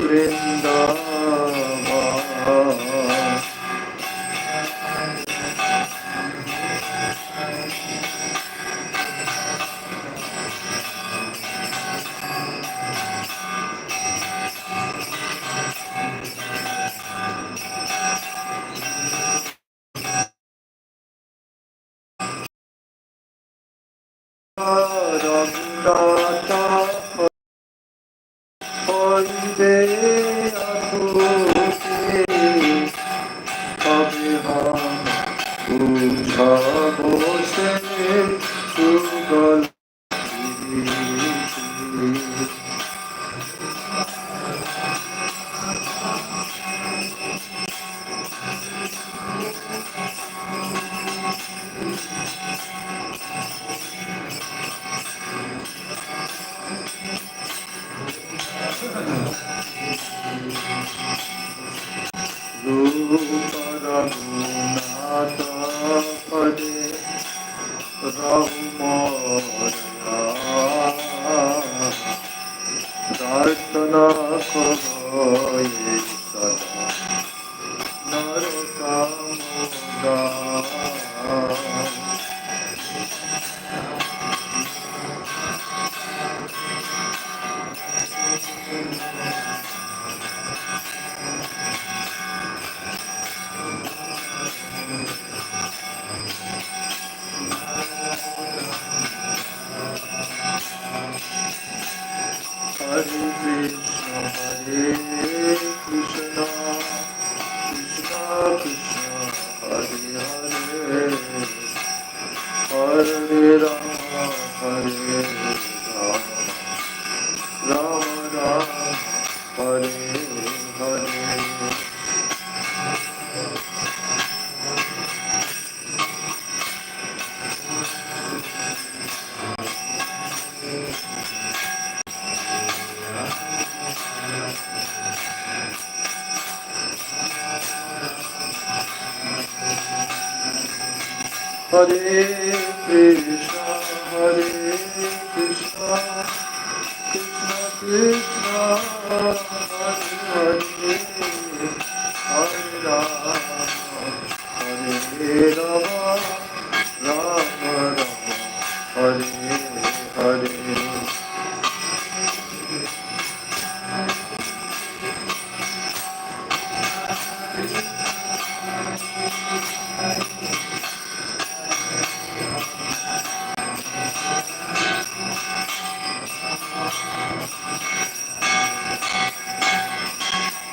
Vrindavan Raghunatha Hoide Akuke Kabhi Ham Puja Bose Sugal Rupa Raghunatha Pade Rahumaya Darshana Kavaye Sada Narotamuda Hare Krishna, Hare Krishna, Krishna Krishna, Hare Hare, Hare Rama, Hare Rama, Rama Rama, Hare Hare. Hare Krishna, Hare Krishna, Krishna Krishna, Hare Hare, Hare Rama, Hare Rama, Rama Rama, Hare Hare.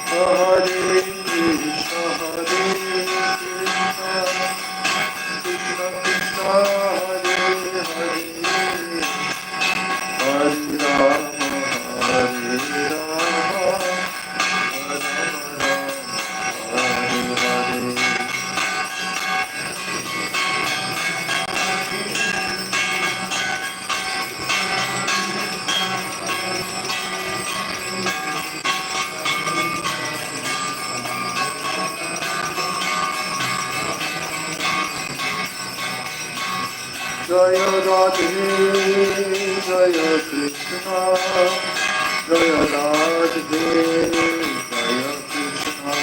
Hare Krishna, Hare Krishna, Krishna Krishna, Hare Hare, Hare Rama, Hare Rama, Rama Rama, Hare Hare. Jaya Radhe, Jaya Krishna, Jaya Radhe, Jaya Krishna.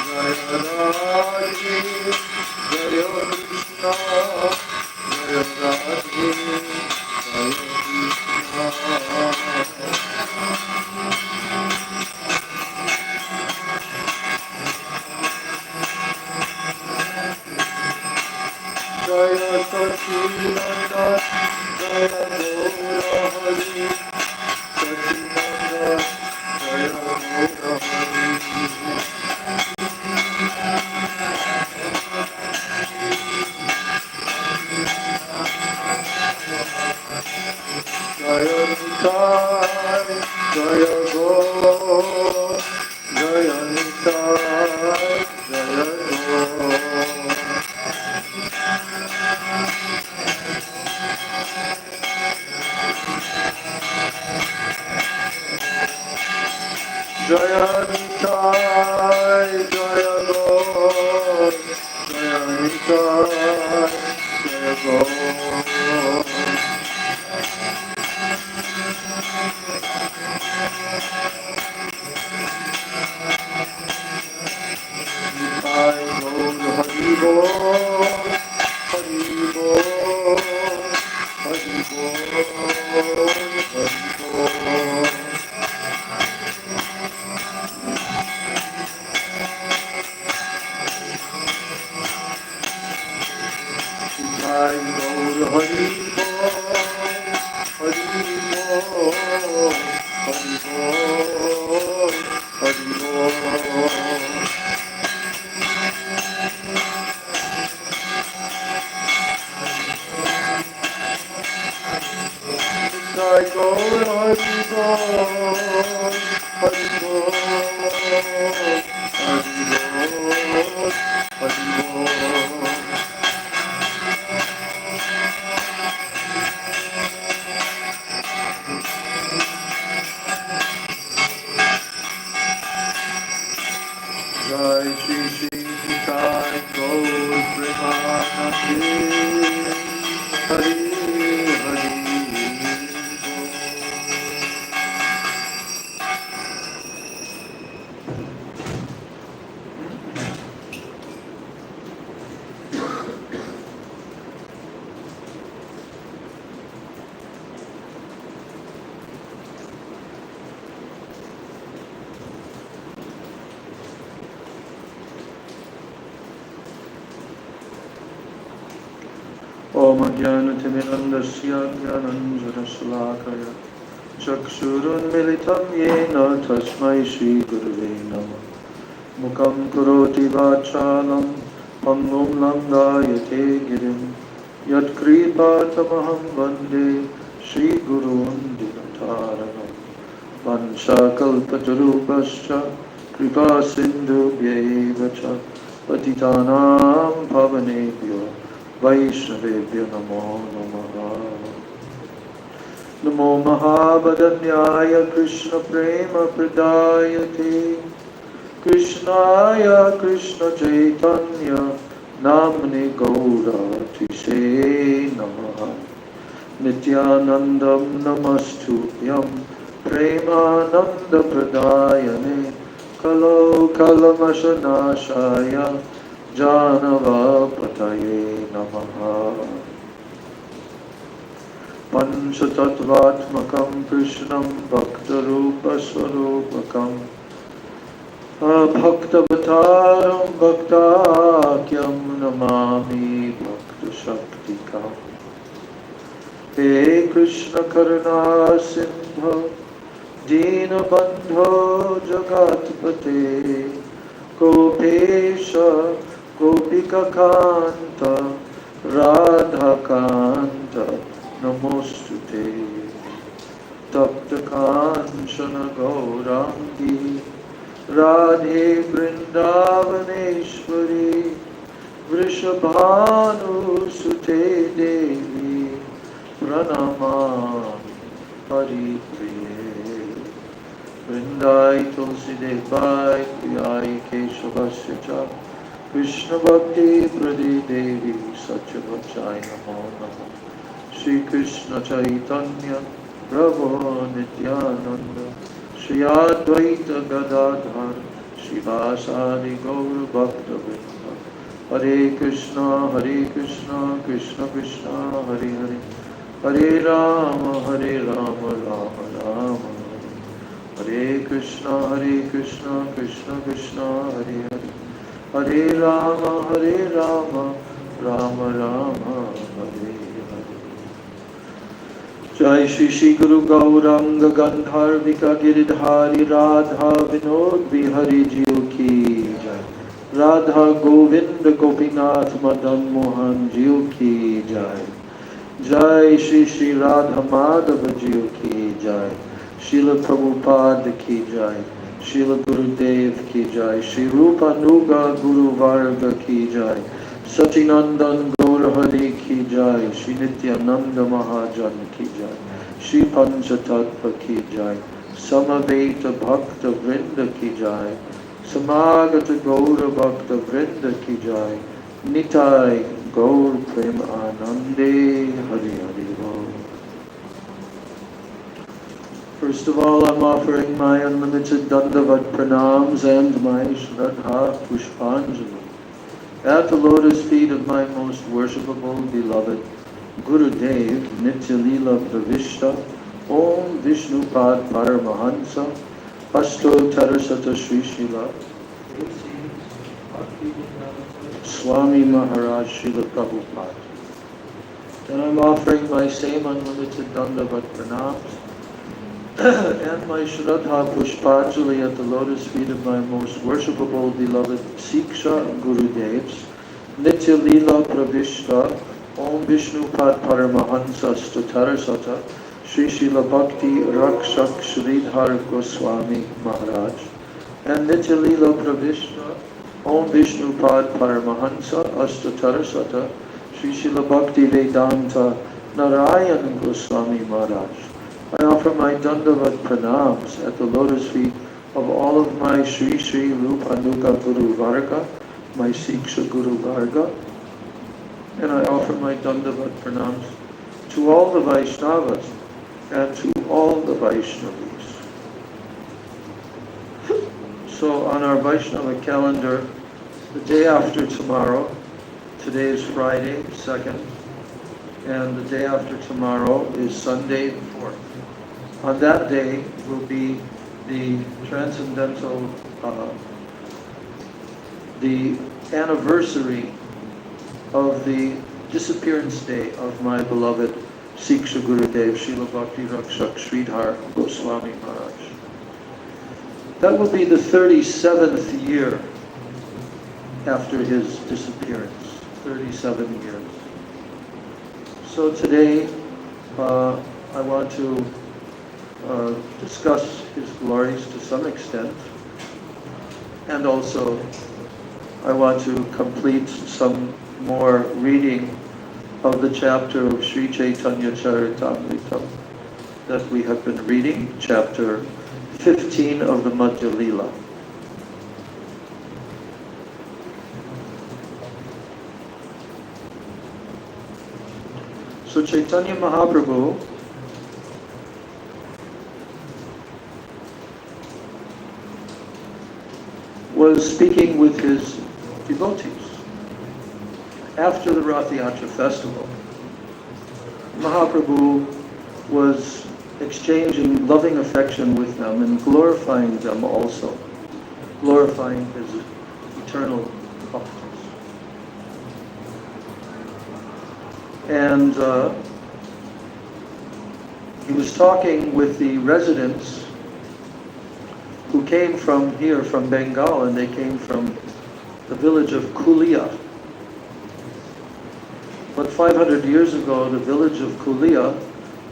Jaya Radhe, Jaya Krishna, Jaya Radhe, Jaya Krishna. Jaya Sachidananda, Jaya Gaura Hari, Sachidananda, Jaya Gaura Hari. Jaya Nitai, Jaya Gaur, Jaya Nitai, Jaya Gaur. Jaya Nitai, Jaya Gaur, Jaya Nitai, Jaya Gaur. Nitai Gaur Hari Bol, Hari Bol, Hari Bol, Hari Bol. Jai Shri Shri Nitai Gaur Premanande Hari Hari Om Jnanatimirandasya Jnananjanashalakaya Chakshurunmilitam Yena Tasmai Shri Gurave Namah Mukam Karoti Vachalam Pangum Langayate Girim Yat Kripatamaham Vande Shri Gurun Dinataranam Vanchakalpatarubhascha Kripa Sindhu Bhyevacha Patitanam Pavanebhyo Vaishnavebhyo Namo Namaha Namo Mahabhadanyaya Krishna Prema Pradayate Krishnaya Krishna Chaitanya Namne Gaura Tise Namaha Nityanandam Namastubhyam Premananda Pradayane Kalo Kalamashanashaya Janava Pataye Namaha Panchatattvatmakam Krishnam Bhaktarupa Swarupakam Bhaktavataram Bhaktakyam Namami Bhakta Shaktikam He Krishna Karuna Sindho Dina Bandho Jagatpate Gopesha Gopika Kanta Radha Kanta Namostute Tapta Kanchana Gaurangi Radhe Vrindavaneshwari Vrishabhanu Sute Devi Pranamami Hari Priye Vrindai Tulsi Devai Priyai Keshavasya Cha Krishna Bhakti Prade Devi Satyavachai Namo Namo Shri Krishna Chaitanya Prabhu Nityananda Shri Advaita Gadadhar Shri Vasari Gaur Bhakta Vrinda Hare Krishna Krishna Krishna Hare Hare Hare Rama Rama Rama Hare Krishna Krishna Krishna Hare Hare Hare Rama Rama Rama Hare Hare Jai Shri Shri Guru Gauranga Gandharvika Giridhari Radha Vinod Bihari Jiyo Ki Jai Radha Govinda Gopinath Madan Mohan Jiyo Ki Jai Jai Shri Shri Radha Madhava Jiyo Ki Jai Srila Prabhupada Ki Jai Srila Gurudev Ki Jai Shri Rupa Nuga Guru Varga Ki Jai Satinandan Gaur Hari Ki Jai Shri Nityananda Mahajan Ki Jai Shri Panchatattva Ki Jai Samaveta Bhakta Vrinda Ki Jai Samagata Gaura Bhakta Vrinda Ki Jai Nitai Gaur Prem Anande Hari Hari Bol. First of all, I'm offering my unlimited Dandavat Pranams and my Shraddha Pushpanjali at the lotus feet of my most worshipable beloved Gurudev Nitya Leela Pravishta Om Vishnupad Paramahansa Asto Tarasata Sri Srila Swami Maharaj Srila Prabhupada. And I'm offering my same unlimited Dandavat Pranams and my Shraddha Pushpanjali at the lotus feet of my most worshipable beloved Siksha Gurudevs, Nitya Leela Pravishta, Om Vishnupad Paramahansa Statarasata, Sri Srila Bhakti Rakshak Sridhar Goswami Maharaj, and Nitya Leela Pravishta, Om Vishnupad Paramahansa Astatarasata, Sri Srila Bhakti Vedanta Narayan Goswami Maharaj. I offer my Dandavat Pranams at the lotus feet of all of my Shri Shri Rupa Nuga Guru Varga, my Siksha Guru Varga, and I offer my Dandavat pranams to all the Vaishnavas and to all the Vaishnavis. So on our Vaishnava calendar, the day after tomorrow, today is Friday, 2nd, and the day after tomorrow is Sunday, 4th. On that day will be the transcendental, the anniversary of the disappearance day of my beloved Siksha Gurudev, Srila Bhakti Rakshak Sridhar Goswami Maharaj. That will be the 37th year after his disappearance, 37 years. So today I want to discuss his glories to some extent, and also I want to complete some more reading of the chapter of Sri Chaitanya Charitamrita that we have been reading, chapter 15 of the Madhya Lila. So Chaitanya Mahaprabhu was speaking with his devotees after the Rath Yatra festival. Mahaprabhu was exchanging loving affection with them and glorifying them also, glorifying his eternal bhaktas. And he was talking with the residents who came from here, from Bengal, and they came from the village of Kulia. But 500 years ago, the village of Kulia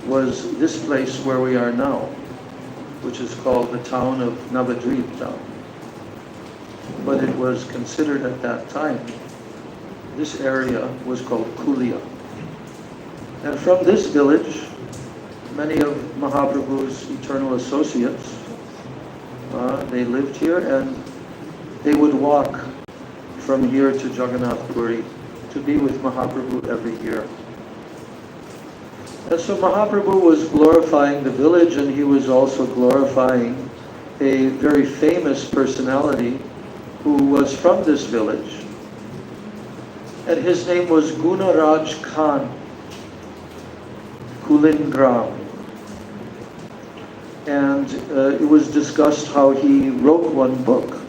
was this place where we are now, which is called the town of Navadvip town. But it was considered at that time, this area was called Kulia. And from this village, many of Mahaprabhu's eternal associates, they lived here, and they would walk from here to Jagannath Puri to be with Mahaprabhu every year. And so Mahaprabhu was glorifying the village, and he was also glorifying a very famous personality who was from this village. And his name was Gunaraj Khan Kulingram. And it was discussed how he wrote one book.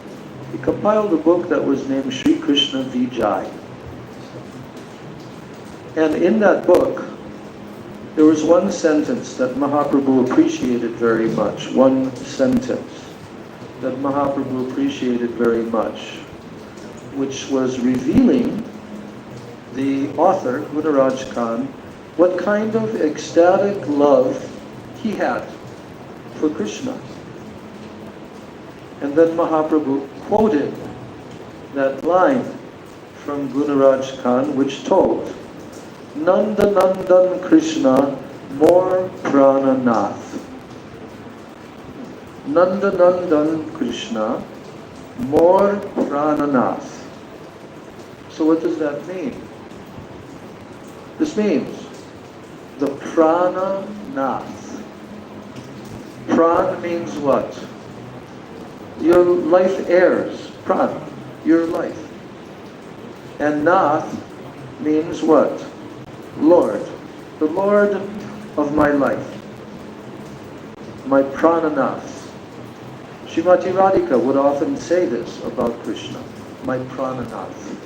He compiled a book that was named Sri Krishna Vijay. And in that book, there was one sentence that Mahaprabhu appreciated very much, one sentence that Mahaprabhu appreciated very much, which was revealing the author, Gunaraj Khan, what kind of ecstatic love he had for Krishna. And then Mahaprabhu quoted that line from Gunaraj Khan, which told, Nanda Nandan Krishna more Prananath. Nanda Nandan Krishna more Prananath. So what does that mean? This means the Prananath. Pran means what? Your life heirs. Pran, your life. And Nath means what? Lord. The Lord of my life. My Prananath. Srimati Radhika would often say this about Krishna. My Prananath.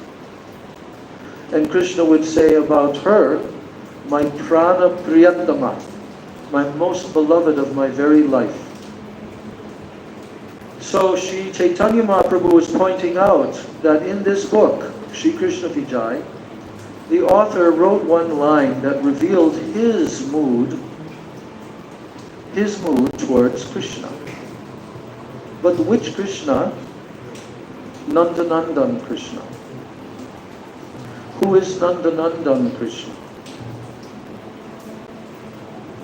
And Krishna would say about her, my Prana Priyatama, my most beloved of my very life. So Sri Chaitanya Mahaprabhu was pointing out that in this book, Sri Krishna Vijay, the author wrote one line that revealed his mood towards Krishna. But which Krishna? Nandanandan Krishna. Who is Nandanandan Krishna?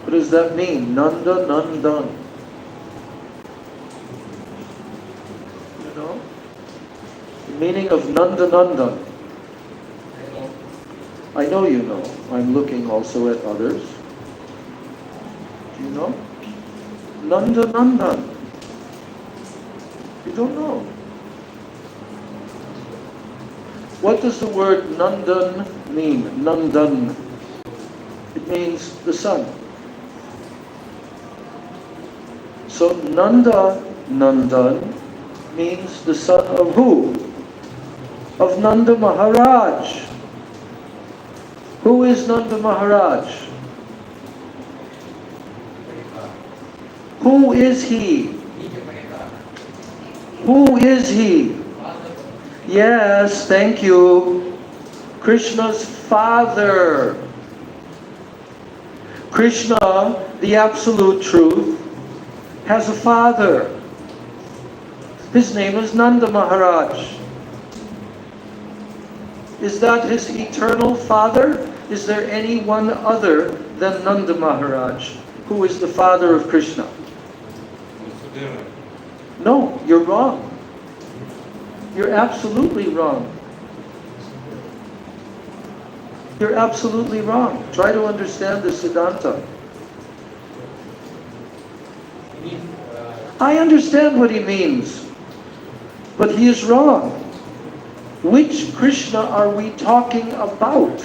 What does that mean? Nanda Nandan. you know? The meaning of Nanda Nandan. I know you know. I'm looking also at others. Do you know? Nanda Nandan. You don't know. What does the word Nandan mean? Nandan. It means the son. So Nanda Nandan means the son of who? Of Nanda Maharaj. Who is Nanda Maharaj? Who is he? Who is he? Yes, thank you. Krishna's father. Krishna, the absolute truth, has a father. His name is Nanda Maharaj. Is that his eternal father? Is there anyone other than Nanda Maharaj who is the father of Krishna? No, you're wrong. You're absolutely wrong. You're absolutely wrong. Try to understand the Siddhanta. I understand what he means, but he is wrong. Which Krishna are we talking about?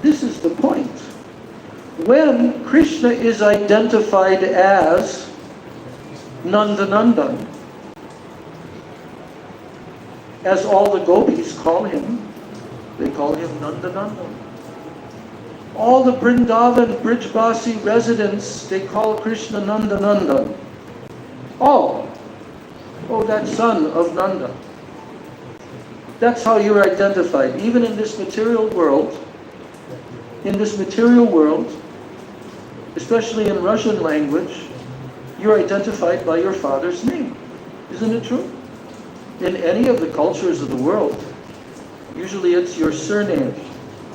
This is the point. When Krishna is identified as Nanda Nandan, as all the gopis call him, they call him Nanda Nandan. All the Vrindavan Brijbasi residents, they call Krishna Nanda Nandan. All. Oh, that son of Nanda. That's how you're identified. Even in this material world, especially in Russian language, you're identified by your father's name. Isn't it true? In any of the cultures of the world, usually it's your surname.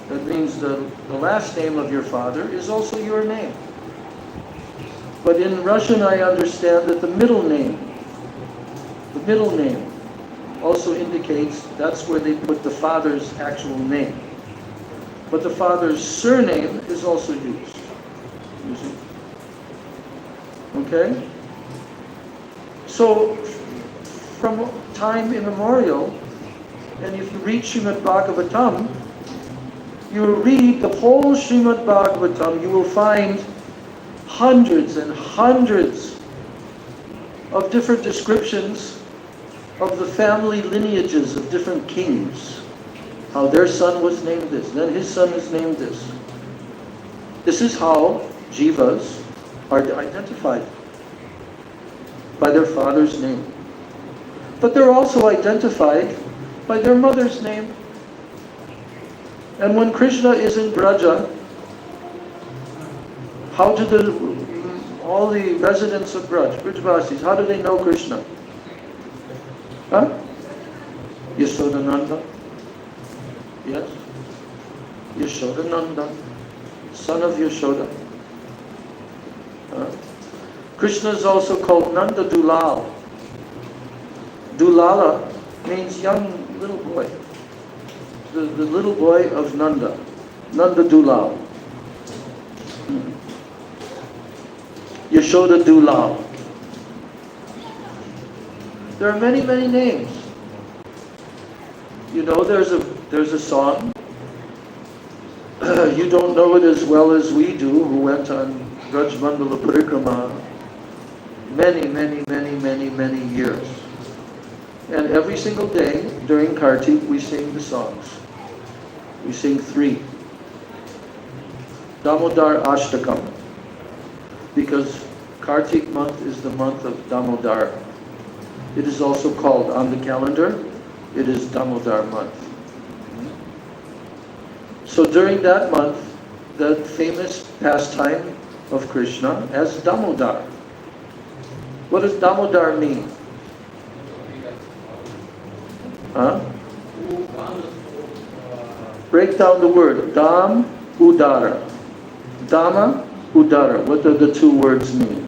That means the last name of your father is also your name. But in Russian, I understand that the middle name also indicates that's where they put the father's actual name. But the father's surname is also used. You see? Okay? So, from time immemorial, and if you read Srimad Bhagavatam, you read the whole Srimad Bhagavatam, you will find hundreds and hundreds of different descriptions of the family lineages of different kings. How their son was named this, then his son is named this. This is how jivas are identified, by their father's name. But they're also identified by their mother's name. And when Krishna is in Braja, how do all the residents of Brijbasis, how do they know Krishna? Huh? Yashodananda. Yes? Yashodananda, son of Yashoda. Krishna is also called Nanda Dulal. Dulala means young little boy. The little boy of Nanda. Nanda Dulal. Yashoda Dulal. There are many, many names. You know, there's a song. You don't know it as well as we do, who went on Rajmandala Parikrama many, many, many, many, many years. And every single day during Kartik we sing the songs. We sing 3. Damodar Ashtakam. Because Kartik month is the month of Damodar. It is also called on the calendar, it is Damodar month. So during that month, the famous pastime of Krishna as Damodar. What does Damodar mean? Huh? Break down the word. Dam, Udara. Dama, Udara. What do the 2 words mean?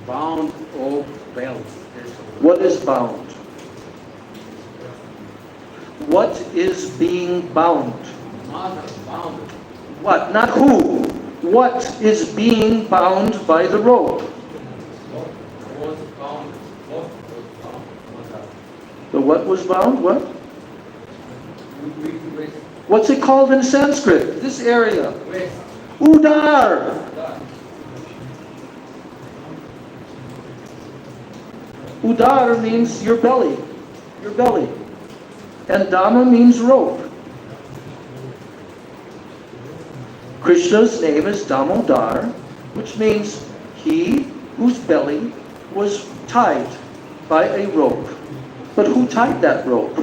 Bound or belt. What is bound? What is being bound? What? Not who. What is being bound by the rope? The what was bound? What? What's it called in Sanskrit? This area. Udar. Udar means your belly. Your belly. And Dhamma means rope. Krishna's name is Damodar, which means he whose belly was tied by a rope. But who tied that rope?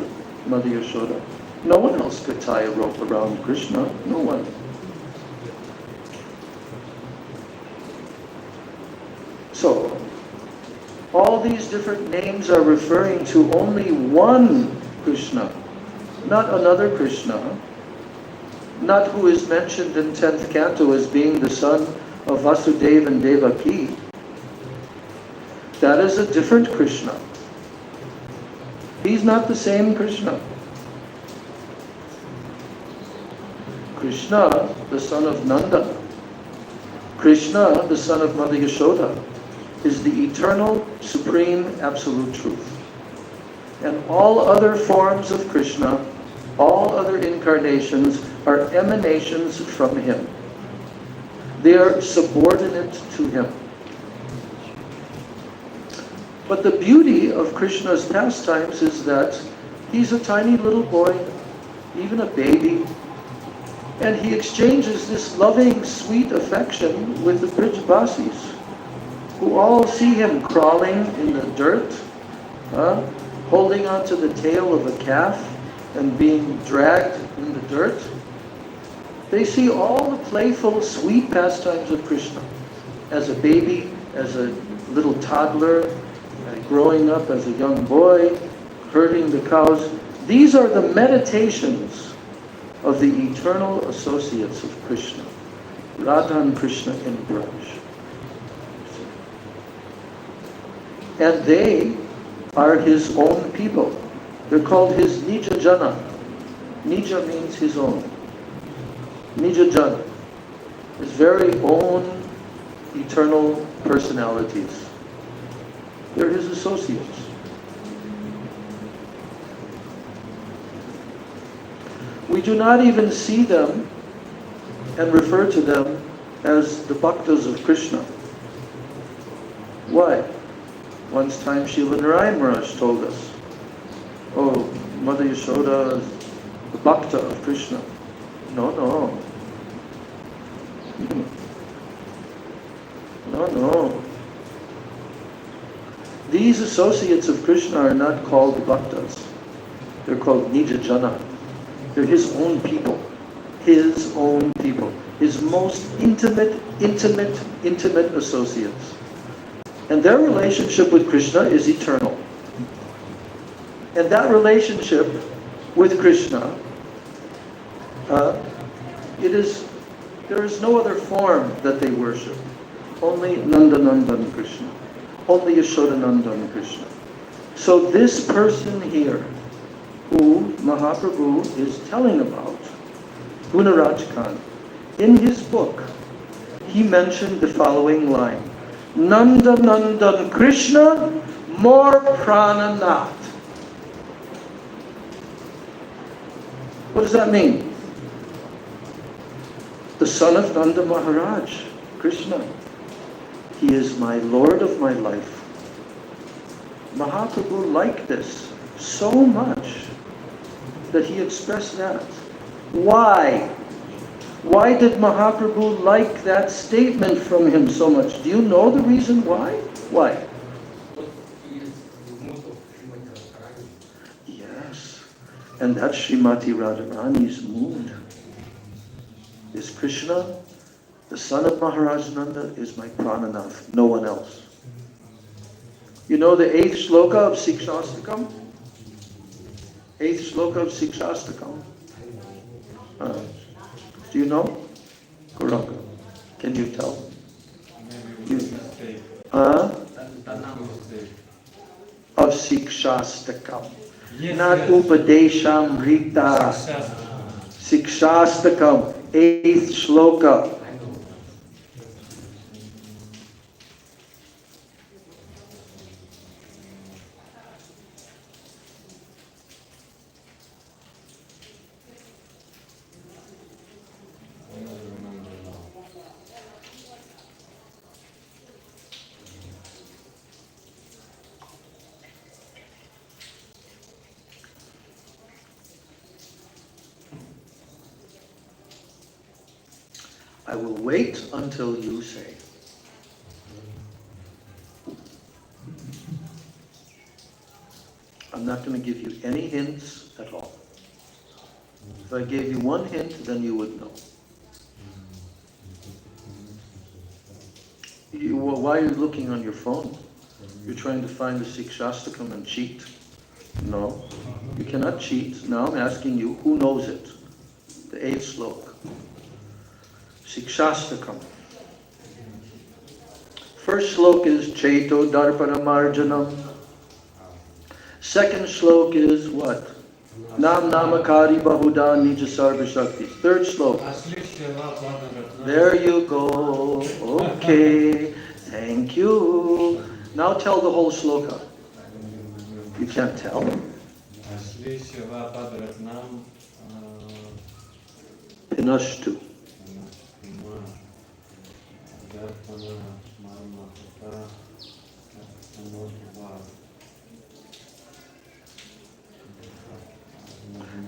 Mother Yashoda. No one else could tie a rope around Krishna. No one. So, all these different names are referring to only one Krishna, not another Krishna, not who is mentioned in 10th canto as being the son of Vasudeva and Devaki. That is a different Krishna. He's not the same Krishna. Krishna, the son of Nanda, Krishna, the son of Mother Yashoda, is the eternal, supreme, absolute truth. And all other forms of Krishna, all other incarnations, are emanations from him. They are subordinate to him. But the beauty of Krishna's pastimes is that he's a tiny little boy, even a baby, and he exchanges this loving, sweet affection with the Brijbasis, who all see him crawling in the dirt, holding onto the tail of a calf and being dragged in the dirt. They see all the playful, sweet pastimes of Krishna as a baby, as a little toddler, growing up as a young boy, herding the cows. These are the meditations of the eternal associates of Krishna, Radha and Krishna in Braj. And they are his own people. They're called his Nija Jana. Nija means his own. Nija Jana, his very own eternal personalities. They're his associates. We do not even see them and refer to them as the bhaktas of Krishna. Why? Once time Srila Narayan Maharaj told us, oh, Mother Yashoda is the bhakta of Krishna. No. No. These associates of Krishna are not called bhaktas. They're called Nija Jana. They're his own people. His own people. His most intimate associates. And their relationship with Krishna is eternal. And that relationship with Krishna, there is no other form that they worship. Only Nandanandan Krishna. Only Yashodanandan Krishna. So this person here, who Mahaprabhu is telling about, Gunaraj Khan, in his book, he mentioned the following line: Nandanandan Krishna, more prananath. What does that mean? The son of Nanda Maharaj, Krishna. He is my Lord of my life. Mahaprabhu liked this so much that he expressed that. Why? Why did Mahaprabhu like that statement from him so much? Do you know the reason why? Why? Yes. And that's Srimati Radharani's mood. Is Krishna, the son of Maharaj Nanda, is my prananath, no one else. You know the 8th shloka of Sikshastakam? 8th shloka of Sikshastakam. Do you know? Gauranga, can you tell? of Sikshastakam. Not Upadeshamrita. Sikshastakam, 8th shloka. I will wait until you say. I'm not going to give you any hints at all. If I gave you one hint, then you would know. Why are you looking on your phone? You're trying to find the Sikshastakam and cheat? No, you cannot cheat. Now I'm asking you, who knows it? The 8th sloka. Sikshastakam. First slok is Chaito Darpana Marjanam. Second slok is what? Nam Namakari Bahuda Nija Sarva Shakti. Third slok. There you go. Okay. Thank you. Now tell the whole sloka. You can't tell. Pinashtu.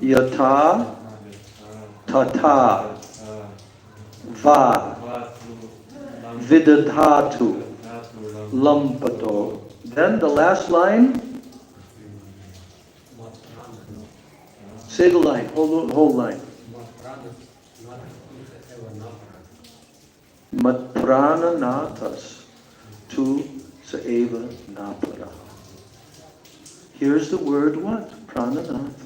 Yata tata va vidadhatu lampato. Then the last line. Say the line, whole line. Matprana natas tu saeva napara. Here's the word what? Prananath.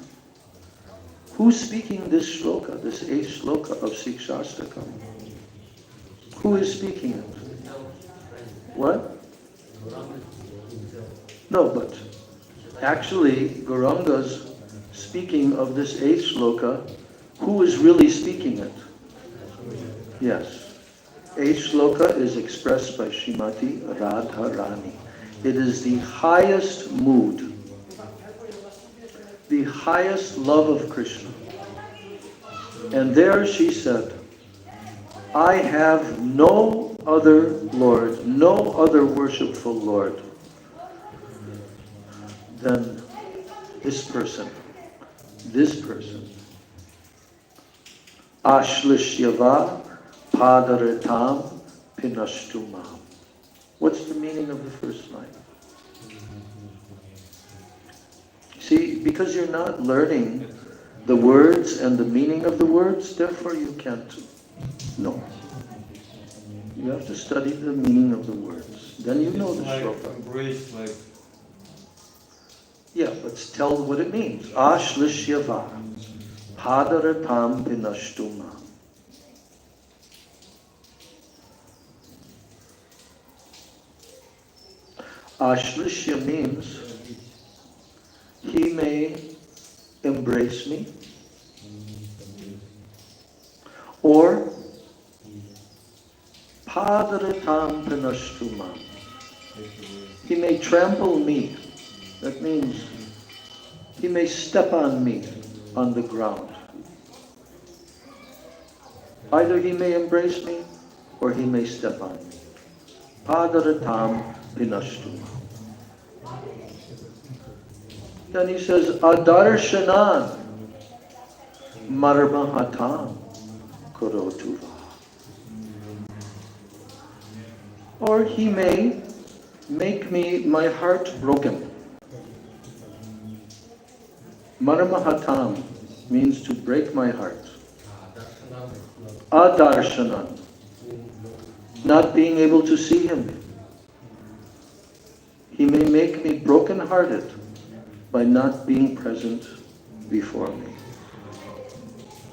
Who's speaking this shloka, this 8th shloka of Sikshastakam? Who is speaking it? What? No, but actually Gauranga's speaking of this 8th shloka. Who is really speaking it? Yes. 8th shloka is expressed by Srimati Radharani. It is the highest mood, the highest love of Krishna. And there she said, I have no other Lord, no other worshipful Lord than this person. This person. Ashlishyava Padaratam Pinashtumam. What's the meaning of the first line? See, because you're not learning the words and the meaning of the words, therefore you can't know. You have to study the meaning of the words. Then you know the shloka. Yeah, but tell what it means. Ashlishyava Padaratam Pinashtumam. Ashlishya means he may embrace me, or Padaratam Pinashtumam. He may trample me. That means he may step on me on the ground. Either he may embrace me or he may step on me. Padaratam Pinashtumam. Then he says, Adarshanan Marmahatam Korotuva. Or he may make my heart broken. Marmahatam means to break my heart. Adarshanan, not being able to see him. He may make me broken-hearted by not being present before me.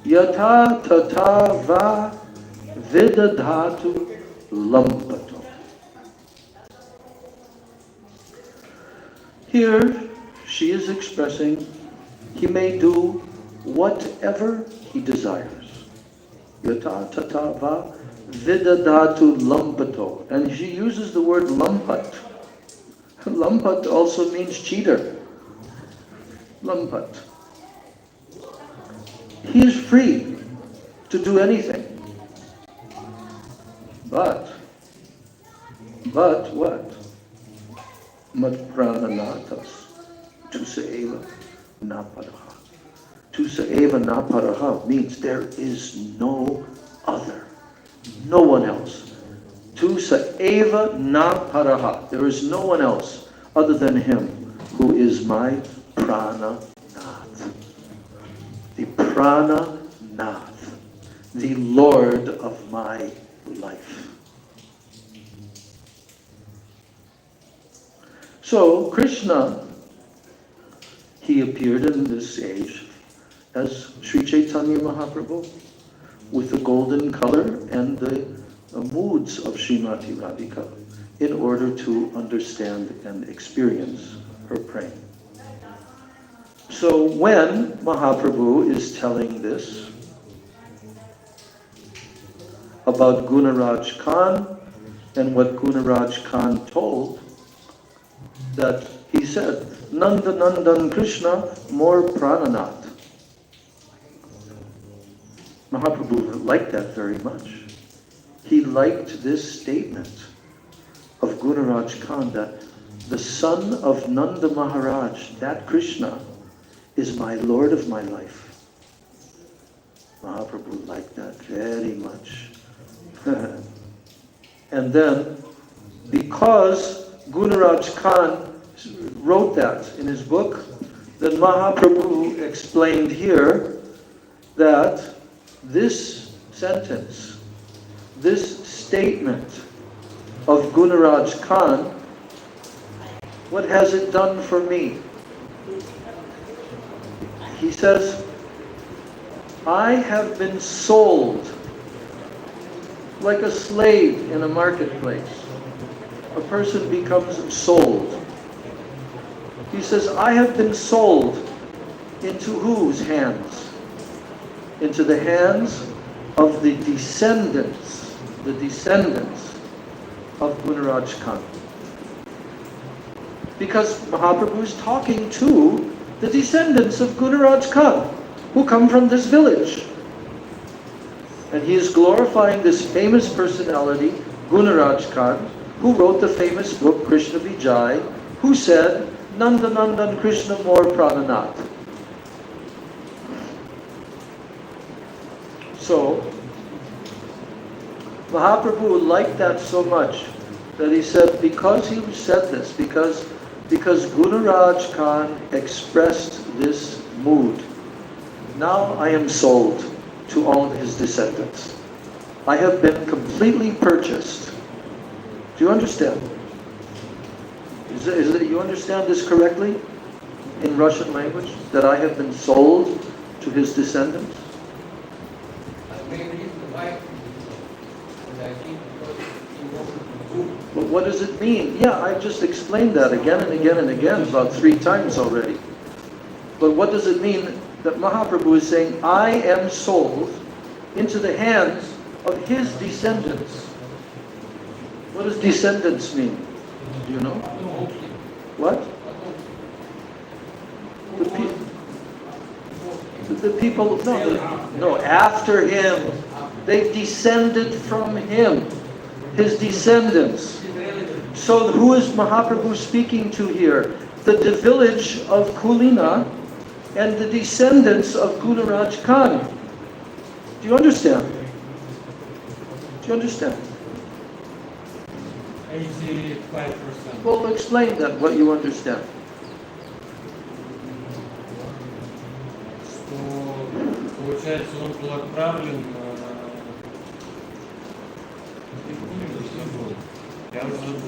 Yata tata va vidadhatu lampato. Here, she is expressing he may do whatever he desires. Yata tata va vidadatu lampato. And she uses the word lampat. Lampat also means cheater. Lampat. He is free to do anything. But what? Mat prananatas tusa eva naparaha. Tusa eva naparaha means there is no other, no one else. Tusa eva naparaha. There is no one else other than him who is my prana nath. The prana nath, the Lord of my life. So Krishna, he appeared in this age as Sri Chaitanya Mahaprabhu with the golden color and the moods of Srimati Radhika in order to understand and experience her praying. So when Mahaprabhu is telling this about Gunaraj Khan and what Gunaraj Khan told, that he said, Nanda Nandan Krishna more prananath. Mahaprabhu liked that very much. He liked this statement of Gunaraj Khan that the son of Nanda Maharaj, that Krishna, is my Lord of my life. Mahaprabhu liked that very much. And then, because Gunaraj Khan wrote that in his book, then Mahaprabhu explained here that this sentence, this statement of Gunaraj Khan, what has it done for me? He says, I have been sold like a slave in a marketplace. A person becomes sold. He says, I have been sold into whose hands? Into the hands of the descendants of Gunaraj Khan. Because Mahaprabhu is talking to the descendants of Gunaraj Khan, who come from this village. And he is glorifying this famous personality, Gunaraj Khan, who wrote the famous book, Krishna Vijay, who said, Nanda Nandan Krishna more prananath. So, Mahaprabhu liked that so much that he said, because he said this, because Gunaraj Khan expressed this mood, now I am sold to all his descendants. I have been completely purchased. Do you understand? You understand this correctly in Russian language? That I have been sold to his descendants? But what does it mean? Yeah, I just explained that again and again and again, about 3 times already. But what does it mean that Mahaprabhu is saying, I am sold into the hands of his descendants? What does descendants mean? Do you know? What? The people, no, after him. They descended from him, his descendants. So who is Mahaprabhu speaking to here? The village of Kulina and the descendants of Gunaraj Khan. Do you understand? Do you understand? 85%. Well, explain that, what you understand. Получается, он был отправлен. Я уже забыл.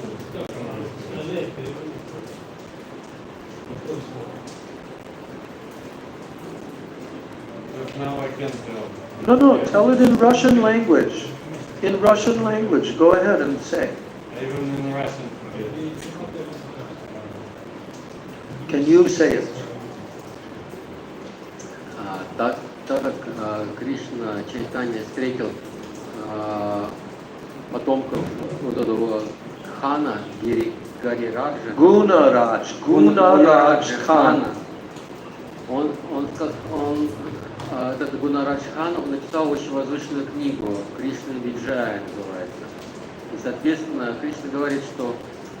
No, tell it in Russian language. In Russian language, go ahead and say. Even in Russian. Can you say it? Так как Кришна Чайтанья встретил потомков вот этого хана Гарираджа, Gunaraj Khan. Этот Гунарадж Хан, он написал очень возвышенную книгу, Кришна Виджая называется. И, соответственно, Кришна говорит, что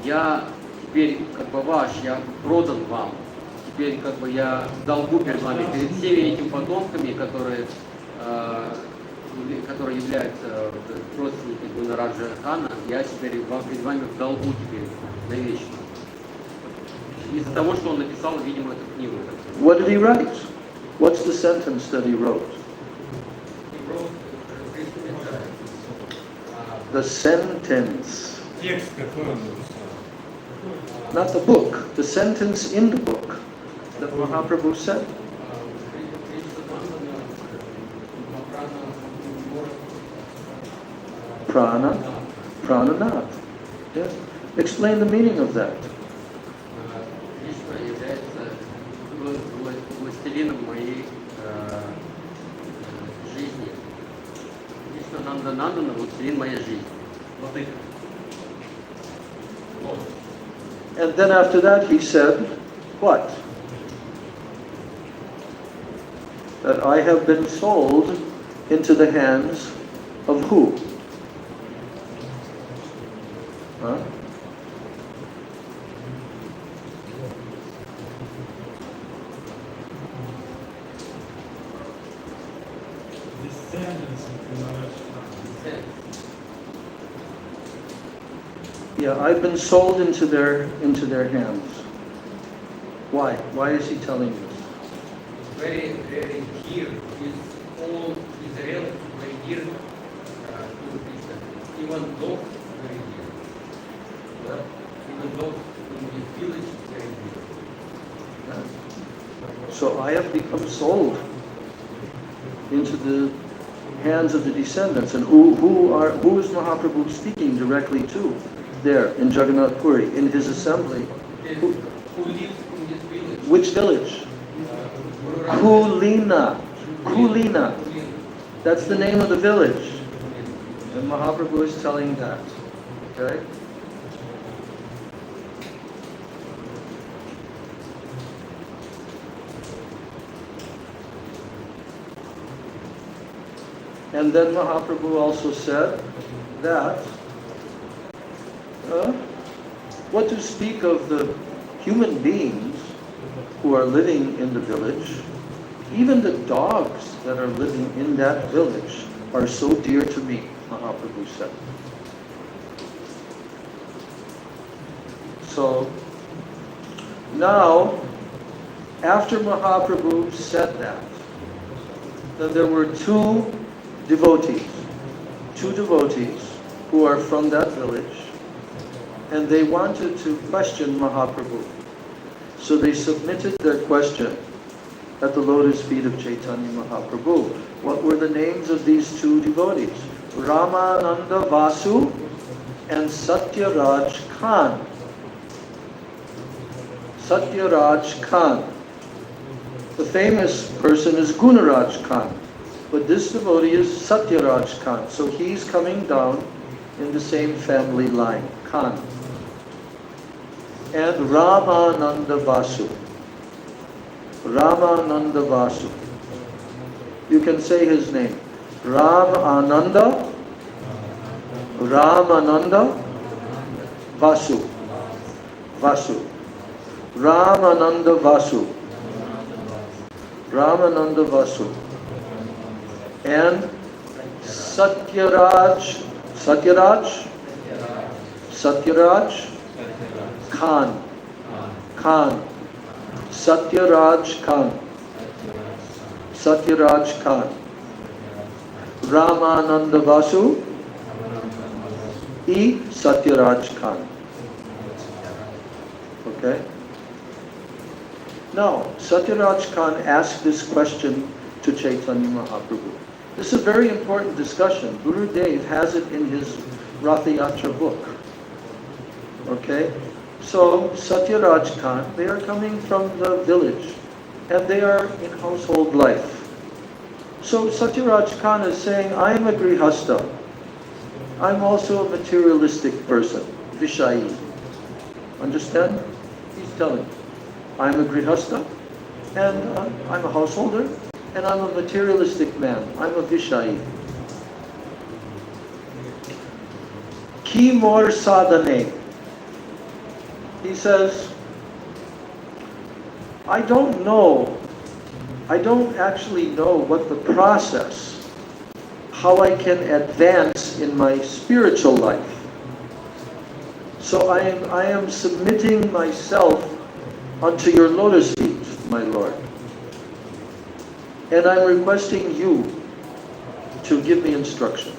я теперь как бы ваш, я продан вам. Теперь как бы я в долгу перед вами, перед всеми этими потомками, которые являются родственниками Гунараджа Хана, я теперь перед вами в долгу теперь навечно. Из-за того, что он написал, видимо, эту книгу. What did he write? What's the sentence that he wrote? The sentence. Текст какой он написал? Not the book. The sentence in the book that Mahaprabhu said. Prananath. Yes. Explain the meaning of that. Кришна является властелином моей жизни. Кришна Нандана, властелин моей жизни. And then after that he said, what? That I have been sold into the hands of who? Huh? Yeah, I've been sold into their hands. Why? Why is he telling this? Very here is all Israel very dear to Krishna. Even dog very dear. Even dog in the village very dear. So I have become sold into the hands of the descendants. And who is Mahaprabhu speaking directly to there in Jagannath Puri, in his assembly? Who lives in this village? Which village? Kulina. Kulina. That's the name of the village. And Mahaprabhu is telling that. Okay? And then Mahaprabhu also said that what to speak of the human beings who are living in the village, even the dogs that are living in that village are so dear to me, Mahaprabhu said. So now, after Mahaprabhu said that, then there were two devotees who are from that village, and they wanted to question Mahaprabhu. So they submitted their question at the lotus feet of Chaitanya Mahaprabhu. What were the names of these two devotees? Ramananda Vasu and Satyaraj Khan. Satyaraj Khan. The famous person is Gunaraj Khan, but this devotee is Satyaraj Khan. So he's coming down in the same family line, Khan. And Ramananda Vasu. Ramananda Vasu. You can say his name. Ramananda Vasu. Vasu. Ramananda Vasu. Ramananda Vasu. And Satyaraj Khan. Satyaraj Khan. Satyaraj Khan. Ramananda Vasu E. Satyaraj Khan. Okay? Now, Satyaraj Khan asked this question to Chaitanya Mahaprabhu. This is a very important discussion. Gurudev has it in his Ratha Yatra book. Okay? So Satyaraj Khan, they are coming from the village and they are in household life. So Satyaraj Khan is saying, I am a grihasta. I'm also a materialistic person, Vishayi. Understand? He's telling, I'm a grihasta and I'm a householder and I'm a materialistic man. I'm a Vishayi. Ki mor sadhane. He says, I don't actually know what the process, how I can advance in my spiritual life. So I am submitting myself unto your lotus feet, my Lord. And I'm requesting you to give me instruction.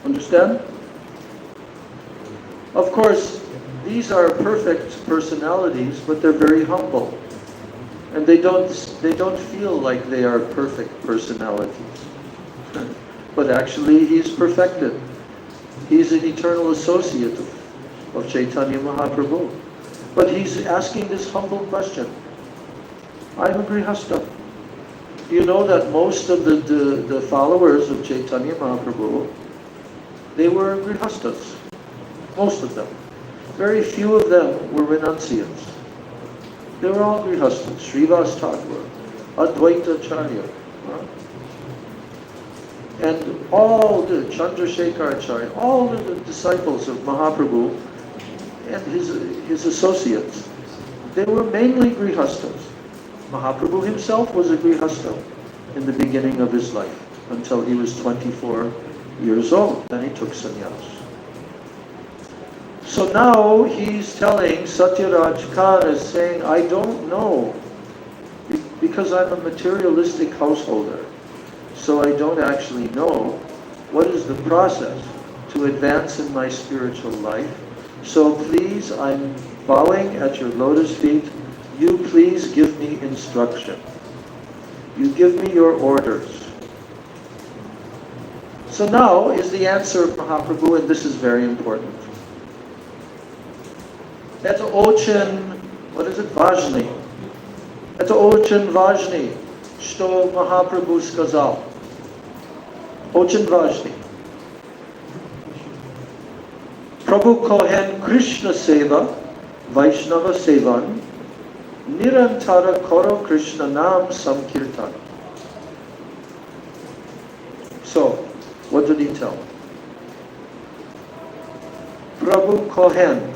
Understand? Of course, these are perfect personalities, but they're very humble. And they don't feel like they are perfect personalities. But actually, he's perfected. He's an eternal associate of Chaitanya Mahaprabhu. But he's asking this humble question. I'm a grihasta. You know that most of the followers of Chaitanya Mahaprabhu, they were grihastas. Most of them. Very few of them were renunciants. They were all grihastas. Srivas Thakur, Advaita Acharya, and all the Chandrasekhar Acharya, all the disciples of Mahaprabhu and his associates, they were mainly grihastas. Mahaprabhu himself was a grihasta in the beginning of his life until he was 24 years old. Then he took sannyas. So now he's telling, Satyaraj Khan is saying, I don't know, because I'm a materialistic householder. So I don't actually know what is the process to advance in my spiritual life. So please, I'm bowing at your lotus feet. You please give me instruction. You give me your orders. So now is the answer of Mahaprabhu, and this is very important. Это очень, what is it, важный. Это очень важный, что Махапрабху сказал. Очень важный. Prabhu kohen Krishna seva, Vaishnava sevan, nirantara koro Krishna nam samkirtan. So, what did he tell? Prabhu kohen.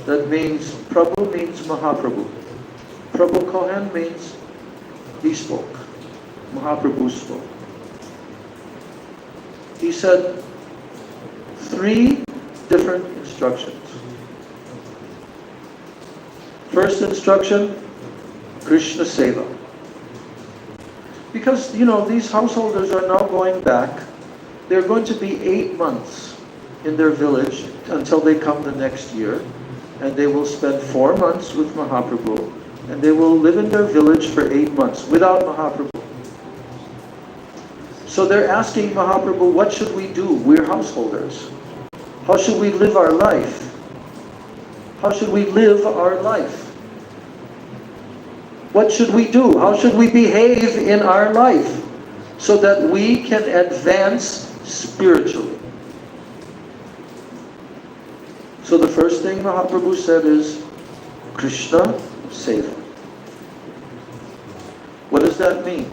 That means, Prabhu means Mahaprabhu. Prabhu Kohen means he spoke. Mahaprabhu spoke. He said 3 different instructions. First instruction, Krishna Seva. Because, these householders are now going back. They're going to be 8 months in their village until they come the next year. And they will spend 4 months with Mahaprabhu, and they will live in their village for 8 months without Mahaprabhu. So they're asking Mahaprabhu, what should we do? We're householders. How should we live our life? How should we live our life? What should we do? How should we behave in our life so that we can advance spiritually? So the first thing Mahaprabhu said is Krishna Seva. What does that mean?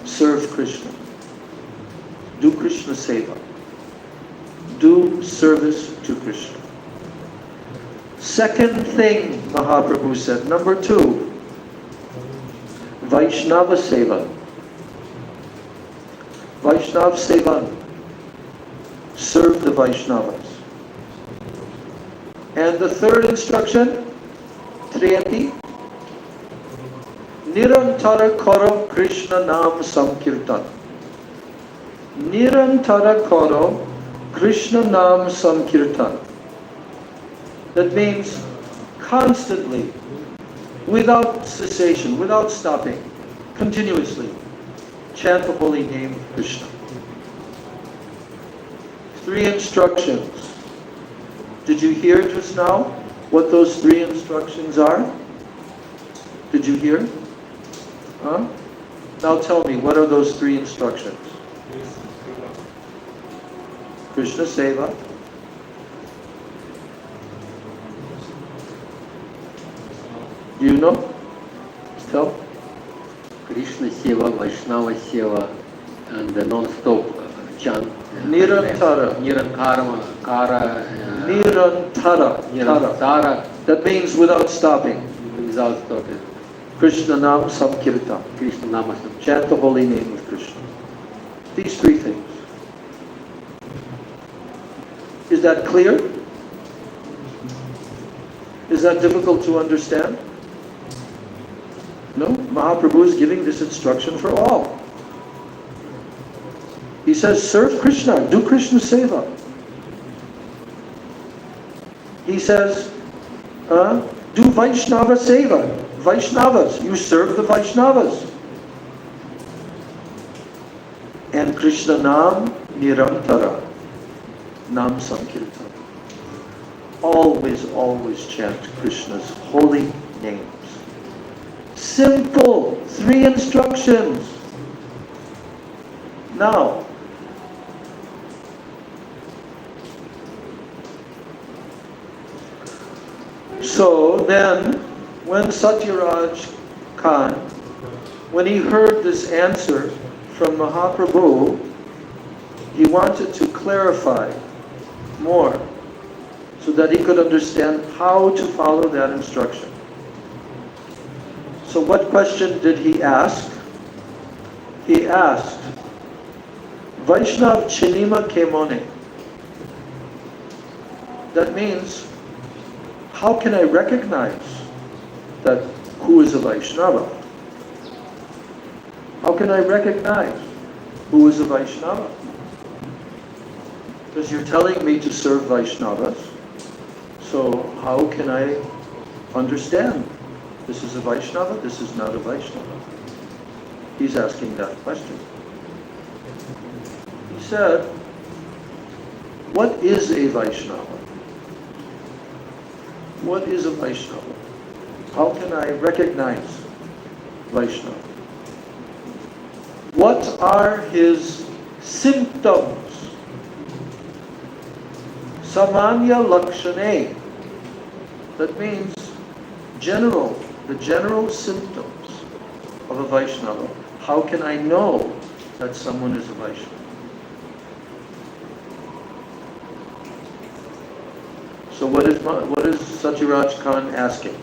Serve Krishna. Do Krishna Seva. Do service to Krishna. Second thing Mahaprabhu said, number 2, Vaishnava Seva. Vaishnav Seva. Serve the Vaishnavas. And the third instruction, Triyati, Nirantara karo Krishna nam samkirtan. Nirantara karo Krishna nam samkirtan. That means constantly, without cessation, without stopping, continuously, chant the holy name of Krishna. 3 instructions. Did you hear just now what those 3 instructions are? Did you hear? Huh? Now tell me, what are those 3 instructions? Krishna Seva. Do you know? Tell. Krishna Seva, Vaishnava Seva, and the non-stop chant. Nirantara. Kara. Nirantara. That means without stopping. Without stopping. Krishna Nam Samkirtan. Krishna Nama Samkirtan. Chant the holy name of Krishna. These 3 things. Is that clear? Is that difficult to understand? No? Mahaprabhu is giving this instruction for all. He says, serve Krishna, do Krishna Seva. He says, do Vaishnava Seva. Vaishnavas, you serve the Vaishnavas. And Krishna Nam Nirantara. Nam Sankirtan. Always, always chant Krishna's holy names. Simple 3 instructions. Now, so then, when Satyaraj Khan, when he heard this answer from Mahaprabhu, he wanted to clarify more so that he could understand how to follow that instruction. So what question did he ask? He asked, Vaishnav Chinima Kemone. That means, how can I recognize that who is a Vaishnava? How can I recognize who is a Vaishnava? Because you're telling me to serve Vaishnavas, so how can I understand this is a Vaishnava, this is not a Vaishnava? He's asking that question. He said, what is a Vaishnava? What is a Vaishnava? How can I recognize Vaishnava? What are his symptoms? Samanya Lakshane. That means the general symptoms of a Vaishnava. How can I know that someone is a Vaishnava? So what is Satyaraj Khan asking?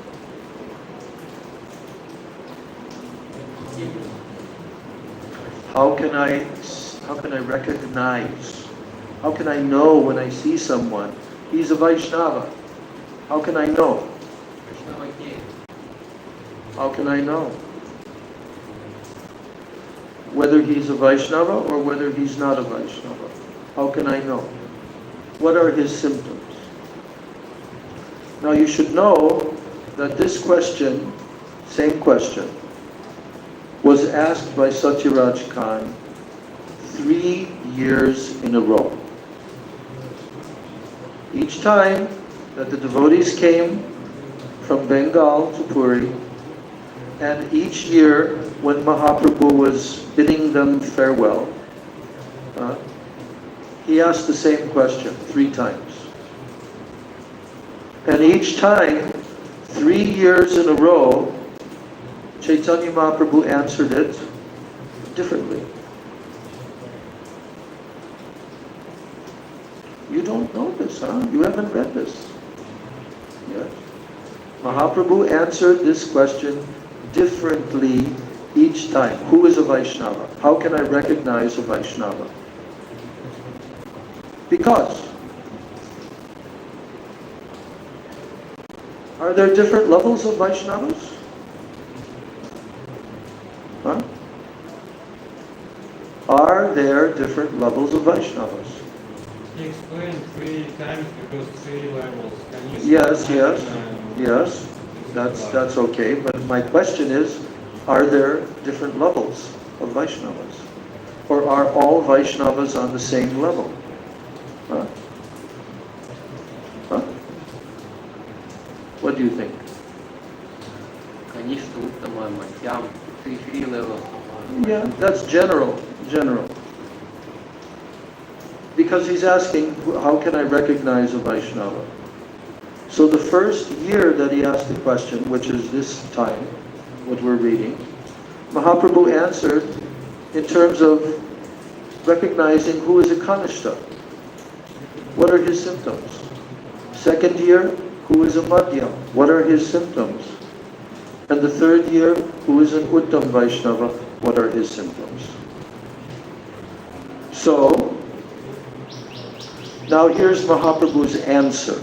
How can I recognize? How can I know when I see someone? He's a Vaishnava. How can I know? How can I know? Whether he's a Vaishnava or whether he's not a Vaishnava. How can I know? What are his symptoms? Now you should know that this question, same question, was asked by Satyaraj Khan 3 years in a row. Each time that the devotees came from Bengal to Puri, and each year when Mahaprabhu was bidding them farewell, he asked the same question 3 times. And each time, 3 years in a row, Chaitanya Mahaprabhu answered it differently. You don't know this, huh? You haven't read this. Yes. Mahaprabhu answered this question differently each time. Who is a Vaishnava? How can I recognize a Vaishnava? Because are there different levels of Vaishnavas? Huh? Are there different levels of Vaishnavas? He explained 3 times because 3 levels. Yes. That's okay. But my question is, are there different levels of Vaishnavas? Or are all Vaishnavas on the same level? Huh? Kanishta, Uttama, Madhyam, 3 levels. Yeah, that's general. Because he's asking, how can I recognize a Vaishnava? So the first year that he asked the question, which is this time, what we're reading, Mahaprabhu answered in terms of recognizing who is a Kanishta. What are his symptoms? Second year, who is a Madhyam? What are his symptoms? And the third year, who is an Uttam Vaishnava? What are his symptoms? So, now here's Mahaprabhu's answer.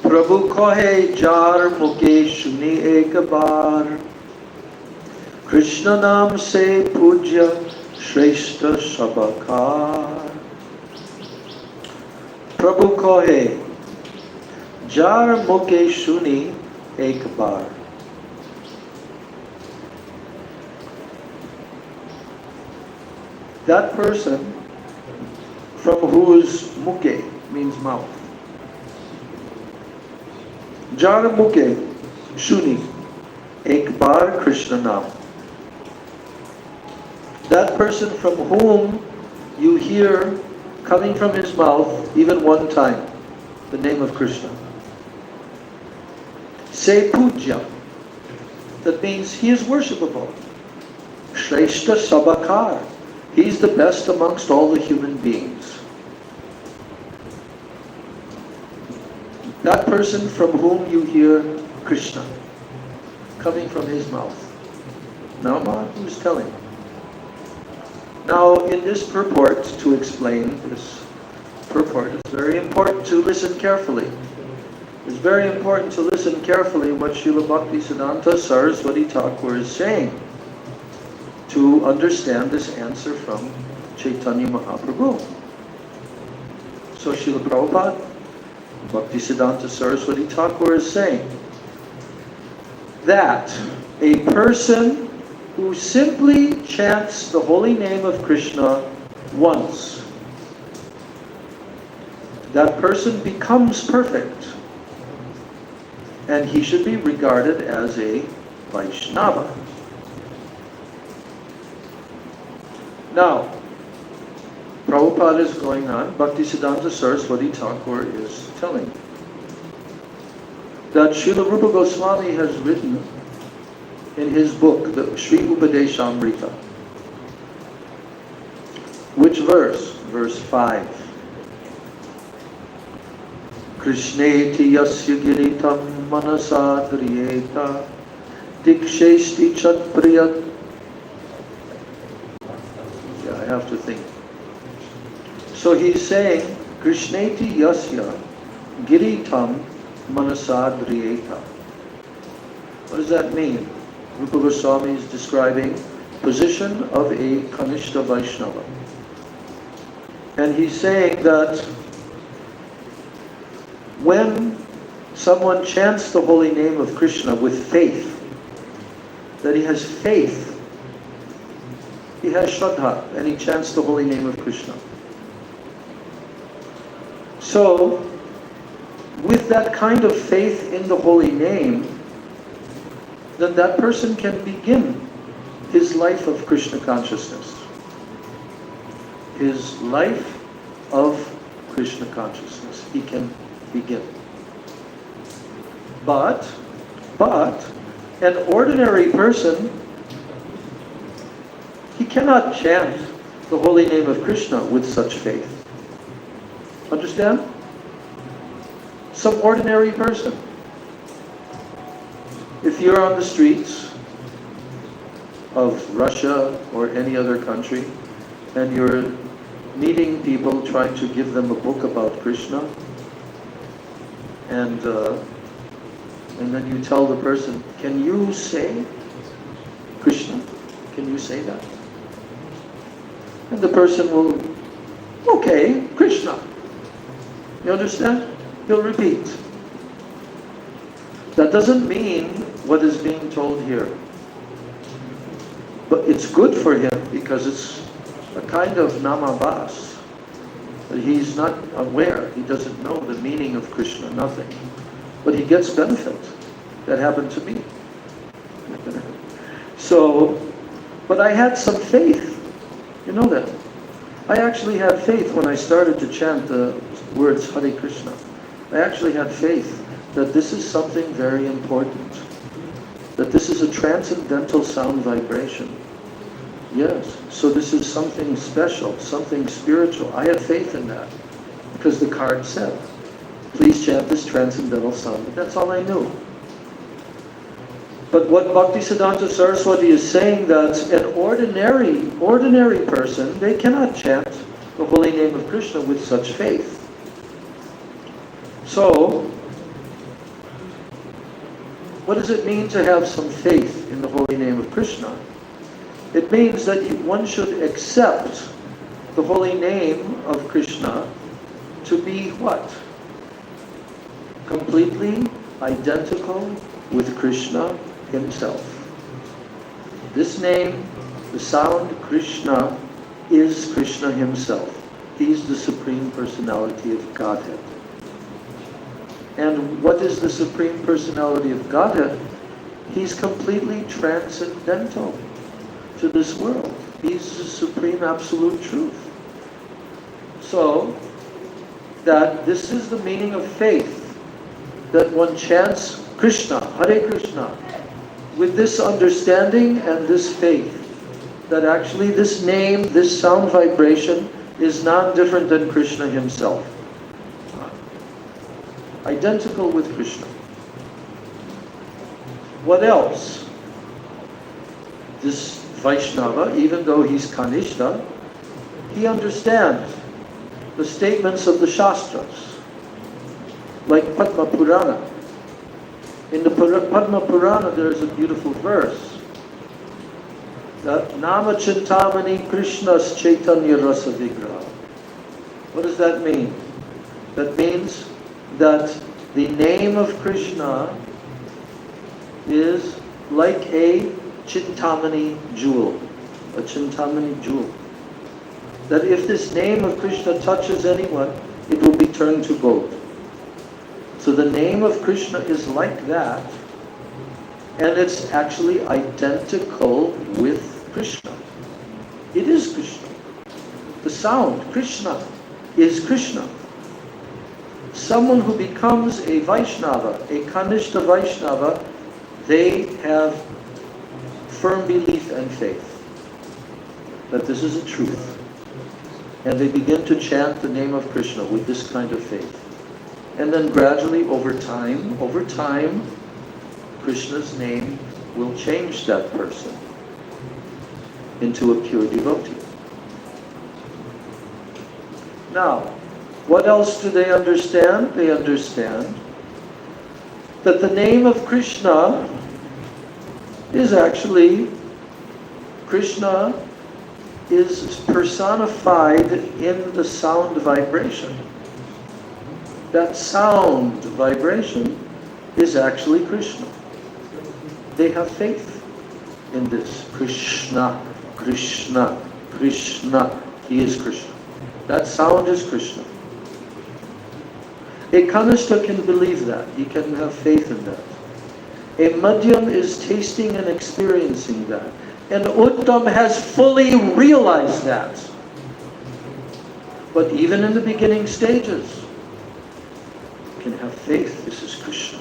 Prabhu kohe jar muke shuni ek baar, Krishna naam se pujya shreshta sabakar. Prabhu kohe jar muke shuni ek baar. That person from whose muke means mouth. Jara muke shuni ek bar Krishna naam. That person from whom you hear coming from his mouth even one time the name of Krishna. Se puja. That means he is worshipable. Shreshta sabakar. He's the best amongst all the human beings. That person from whom you hear Krishna coming from his mouth. Now Mahaprabhu is telling. Now in this purport, to explain this purport, it's very important to listen carefully. It's very important to listen carefully what Srila Bhaktisiddhanta Saraswati Thakur is saying to understand this answer from Chaitanya Mahaprabhu. So Srila Prabhupada, Bhaktisiddhanta Saraswati Thakur is saying that a person who simply chants the holy name of Krishna once, that person becomes perfect, and he should be regarded as a Vaishnava. Now, Prabhupada is going on, Bhaktisiddhanta Saraswati Thakur is telling that Srila Rupa Goswami has written in his book, the Sri Upadeshamrita. Which verse? Verse 5. Krishneti yasya giritam manasadriyeta diksheshti chatpriyat. Yeah, I have to think. So he's saying, Krishneti yasya giritam manasadriyeta. What does that mean? Rupa Goswami is describing position of a Kanishta Vaishnava. And he's saying that when someone chants the holy name of Krishna with faith, that he has faith, he has Shraddha, and he chants the holy name of Krishna. So, with that kind of faith in the holy name, then that person can begin his life of Krishna consciousness. His life of Krishna consciousness. He can begin. But an ordinary person, he cannot chant the holy name of Krishna with such faith. Understand? Some ordinary person. If you're on the streets of Russia or any other country and you're meeting people trying to give them a book about Krishna, and then you tell the person, can you say Krishna? Can you say that? And the person will, okay, Krishna. You understand? He'll repeat. That doesn't mean what is being told here. But it's good for him because it's a kind of namabas. He's not aware, he doesn't know the meaning of Krishna, nothing. But he gets benefit. That happened to me. So, but I had some faith. You know that. I actually had faith when I started to chant the words Hare Krishna. I actually had faith that this is something very important. That this is a transcendental sound vibration. Yes, so this is something special, something spiritual. I had faith in that because the card said, please chant this transcendental sound. That's all I knew. But what Bhaktisiddhanta Saraswati is saying, that an ordinary person, they cannot chant the holy name of Krishna with such faith. So, what does it mean to have some faith in the holy name of Krishna? It means that one should accept the holy name of Krishna to be what? Completely identical with Krishna himself. This name, the sound Krishna, is Krishna himself. He's the Supreme Personality of Godhead. And what is the Supreme Personality of Godhead? He's completely transcendental to this world. He's the Supreme Absolute Truth. So, that this is the meaning of faith, that one chants Krishna, Hare Krishna, with this understanding and this faith, that actually this name, this sound vibration, is non-different than Krishna himself. Identical with Krishna. What else? This Vaishnava, even though he's Kanishta, he understands the statements of the Shastras, like Padma Purana. In the Padma Purana there is a beautiful verse, that Nama Chintamani Krishna's Chaitanya Rasa Vigraha. What does that mean? That means that the name of Krishna is like a Chintamani jewel. A Chintamani jewel. That if this name of Krishna touches anyone, it will be turned to gold. So the name of Krishna is like that, and it's actually identical with Krishna. It is Krishna. The sound, Krishna, is Krishna. Someone who becomes a Vaishnava, a Kanishta Vaishnava, they have firm belief and faith that this is a truth. And they begin to chant the name of Krishna with this kind of faith. And then gradually, over time, Krishna's name will change that person into a pure devotee. Now, what else do they understand? They understand that the name of Krishna is actually, Krishna is personified in the sound vibration. That sound vibration is actually Krishna. They have faith in this. Krishna, Krishna, Krishna. He is Krishna. That sound is Krishna. A Kanishta can believe that. He can have faith in that. A Madhyam is tasting and experiencing that. And Uttam has fully realized that. But even in the beginning stages, you can have faith, this is Krishna,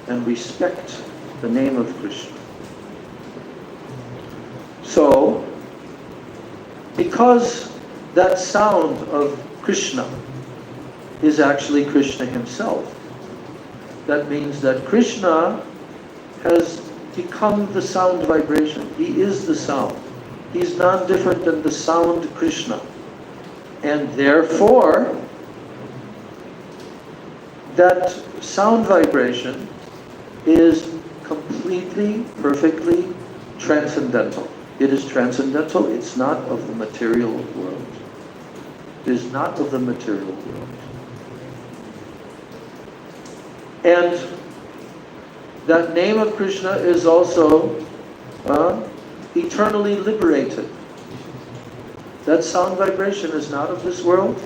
and respect the name of Krishna. So, because that sound of Krishna is actually Krishna himself, that means that Krishna has become the sound vibration. He is the sound. He's not different than the sound Krishna. And therefore, that sound vibration is completely, perfectly transcendental. It is transcendental. It's not of the material world. It is not of the material world. And that name of Krishna is also eternally liberated. That sound vibration is not of this world.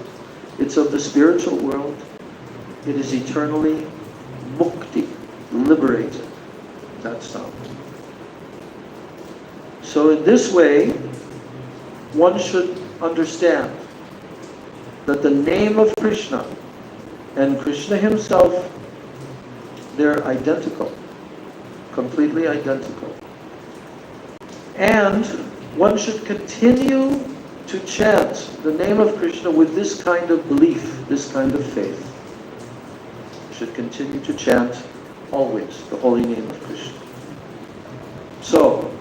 It's of the spiritual world. It is eternally mukti, liberated. That sound. So in this way, one should understand that the name of Krishna and Krishna himself, they're identical, completely identical. And one should continue to chant the name of Krishna with this kind of belief, this kind of faith. Should continue to chant always the holy name of Krishna. So,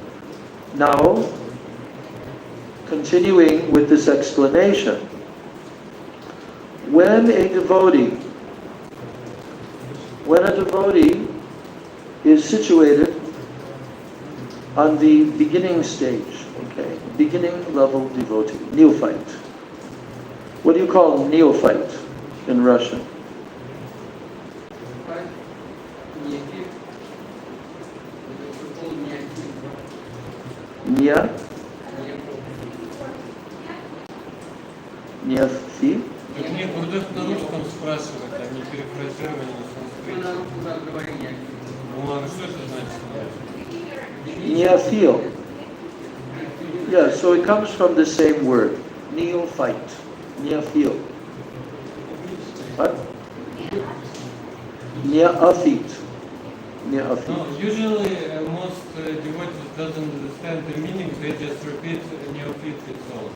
now, continuing with this explanation, when a devotee is situated on the beginning stage, okay, beginning level devotee, neophyte. What do you call neophyte in Russian? Неофит? Мне будут на русском спрашивать, а не перефразирование на санскрите. Ну, а что это значит? Neophil. Yeah, so it comes from the same word. Neophyte. Neophil. What? Neophyte. Neophyte. No, usually most devotees doesn't understand the meaning, they just repeat neophyte itself.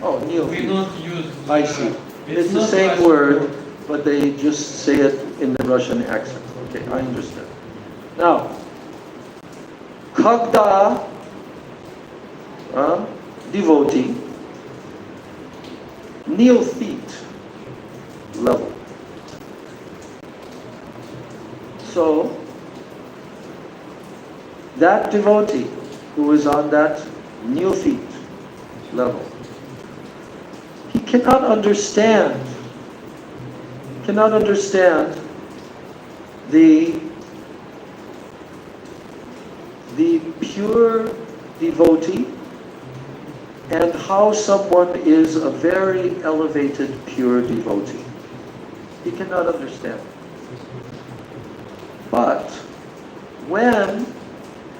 Oh, We neophyte. not use... I see. It's the not same Russian word, but they just say it in the Russian accent. Okay, I understand. Now, когда devotee, neophyte level. So, that devotee who is on that neophyte level, he cannot understand the pure devotee and how someone is a very elevated pure devotee. He cannot understand. But when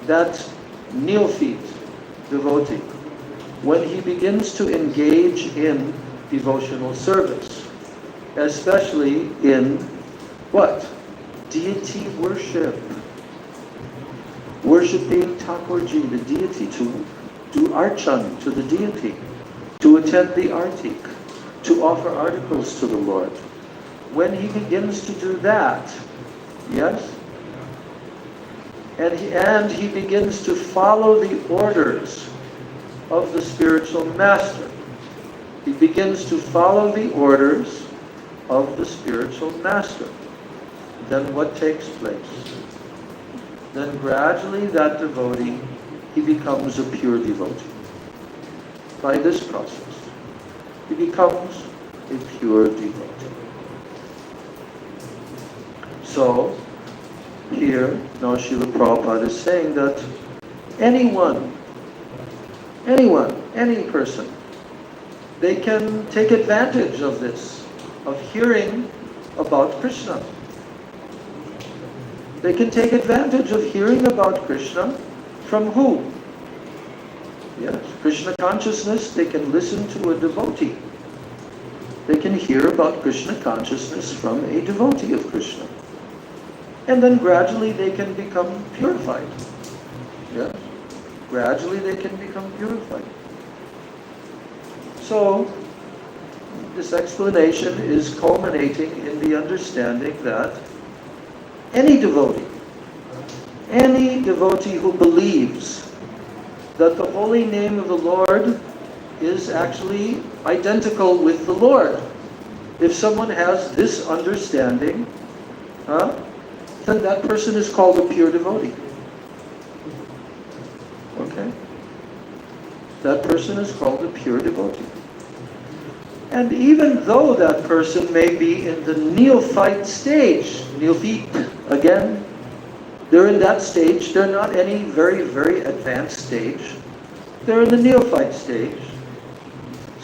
that neophyte devotee, when he begins to engage in devotional service, especially in what? Deity worship. Worshipping Thakurji, the deity, to do archan to the deity, to attend the artik, to offer articles to the Lord. When he begins to do that, yes, and he begins to follow the orders of the spiritual master. He begins to follow the orders of the spiritual master. Then what takes place? Then gradually that devotee, he becomes a pure devotee. By this process, he becomes a pure devotee. So, here, now Srila Prabhupada is saying that anyone, any person, they can take advantage of this, of hearing about Krishna. They can take advantage of hearing about Krishna from who? Yes, Krishna consciousness, they can listen to a devotee. They can hear about Krishna consciousness from a devotee of Krishna. And then gradually they can become purified. Yes, gradually they can become purified. So, this explanation is culminating in the understanding that any devotee who believes that the holy name of the Lord is actually identical with the Lord, if someone has this understanding, then that person is called a pure devotee. Okay? That person is called a pure devotee. And even though that person may be in the neophyte stage, neophyte, again, they're in that stage, they're not any very, very advanced stage. They're in the neophyte stage.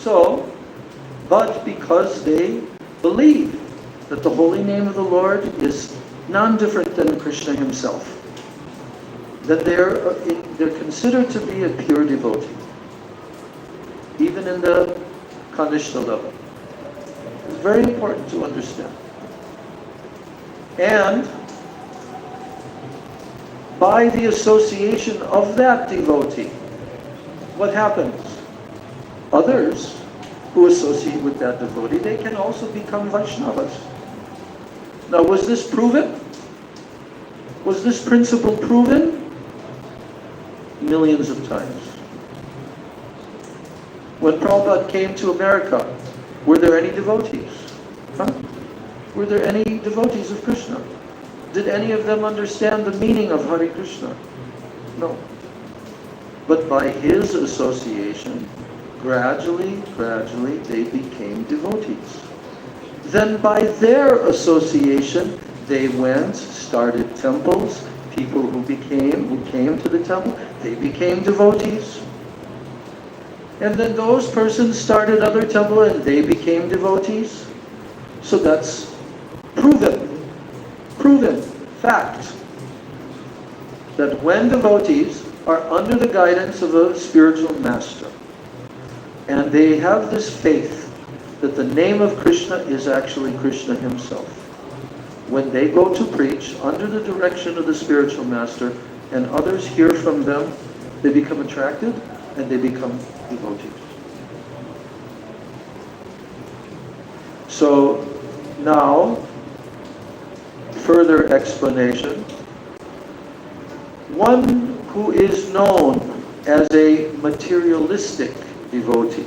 So, but because they believe that the holy name of the Lord is non-different than Krishna himself, then they're considered to be a pure devotee, even in the Kanishta level. It's very important to understand. And by the association of that devotee, what happens? Others who associate with that devotee, they can also become Vaishnavas. Now, was this proven? Was this principle proven? Millions of times. When Prabhupada came to America, were there any devotees? Huh? Were there any devotees of Krishna? Did any of them understand the meaning of Hare Krishna? No. But by his association, gradually, they became devotees. Then by their association, they went, started temples. People who came to the temple, they became devotees. And then those persons started other temples and they became devotees. So that's proven fact that when devotees are under the guidance of a spiritual master and they have this faith that the name of Krishna is actually Krishna himself, when they go to preach under the direction of the spiritual master and others hear from them, they become attracted and they become devotees. So now, further explanation. One who is known as a materialistic devotee,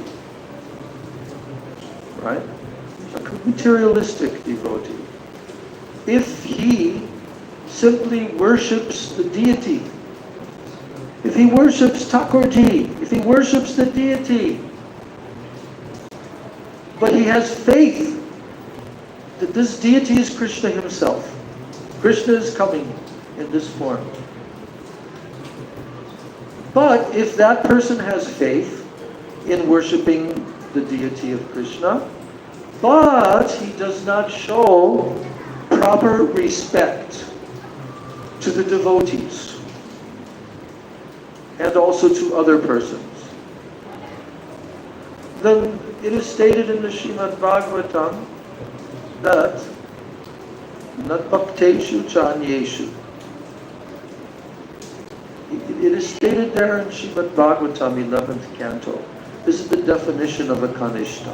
right? A materialistic devotee. If he simply worships the deity, if he worships Thakurji, if he worships the deity, but he has faith that this deity is Krishna himself. Krishna is coming in this form. But if that person has faith in worshipping the deity of Krishna, but he does not show proper respect to the devotees and also to other persons, then it is stated in the Srimad Bhagavatam that nat bhakteshu chanyeshu. It is stated there in Srimad Bhagavatam 11th canto. This is the definition of a kanishta.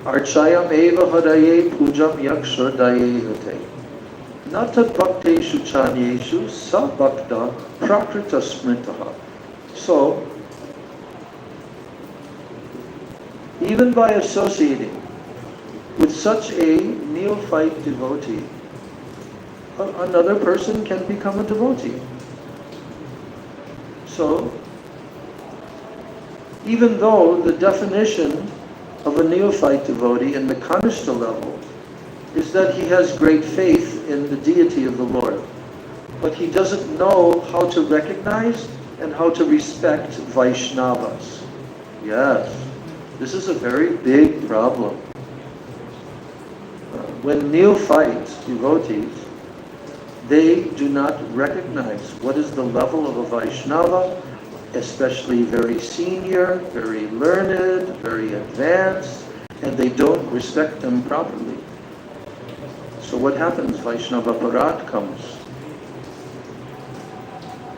Archayam eva hadaye pujam yakshadaye hate. Nata bhakteshu chanyeshu sa bhakta prakrita smritaha. So, even by associating with such a neophyte devotee, another person can become a devotee. So, even though the definition of a neophyte devotee in the Kanishta level is that he has great faith in the deity of the Lord, but he doesn't know how to recognize and how to respect Vaishnavas. Yes, this is a very big problem. When neophyte devotees, they do not recognize what is the level of a Vaishnava, especially very senior, very learned, very advanced, and they don't respect them properly. So what happens? Vaishnava Parat comes.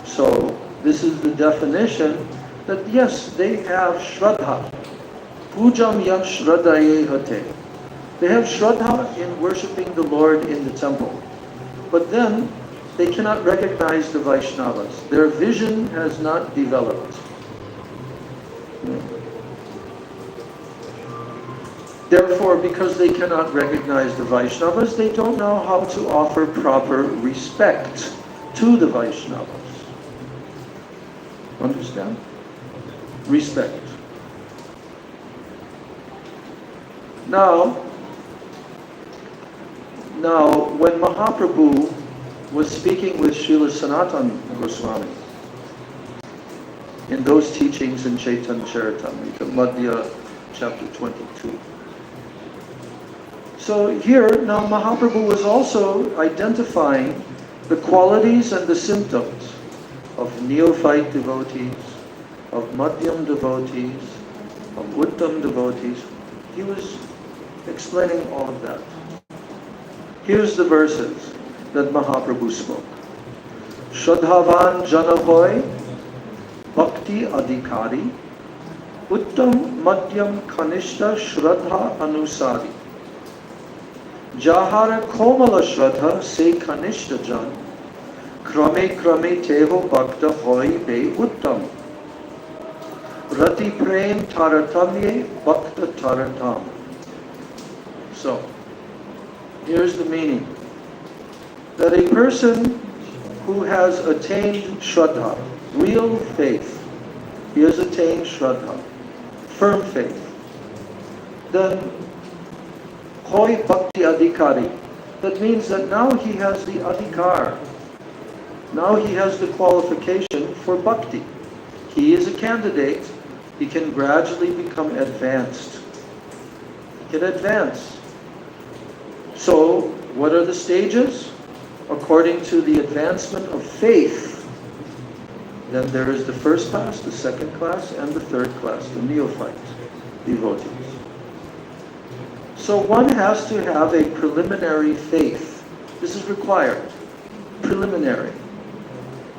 So this is the definition that yes, they have Shraddha. Pujam yam Shraddhaye hate. They have Shraddha in worshipping the Lord in the temple. But then they cannot recognize the Vaishnavas. Their vision has not developed. Therefore, because they cannot recognize the Vaishnavas, they don't know how to offer proper respect to the Vaishnavas. Understand? Respect. Now, when Mahaprabhu was speaking with Srila Sanatana Goswami in in those teachings in Chaitanya Charitamrita, Madhya chapter 22. So here, now Mahaprabhu was also identifying the qualities and the symptoms of neophyte devotees, of Madhyam devotees, of Uttam devotees. He was explaining all of that. Here's the verses that Mahaprabhu spoke. Shraddhavan janahoy bhakti adhikari uttam madhyam kanishta shraddha anusari jahara komala shraddha se kanishta jan krame krame teho bhakta hoy be uttam rati prem taratamye bhakta taratam. So, here's the meaning. That a person who has attained Shraddha, real faith, he has attained Shraddha, firm faith, then Hoy Bhakti Adhikari, that means that now he has the Adhikar, now he has the qualification for Bhakti. He is a candidate, he can gradually become advanced. He can advance. So, what are the stages? According to the advancement of faith, then there is the first class, the second class, and the third class, the neophyte devotees. So one has to have a preliminary faith. This is required. Preliminary.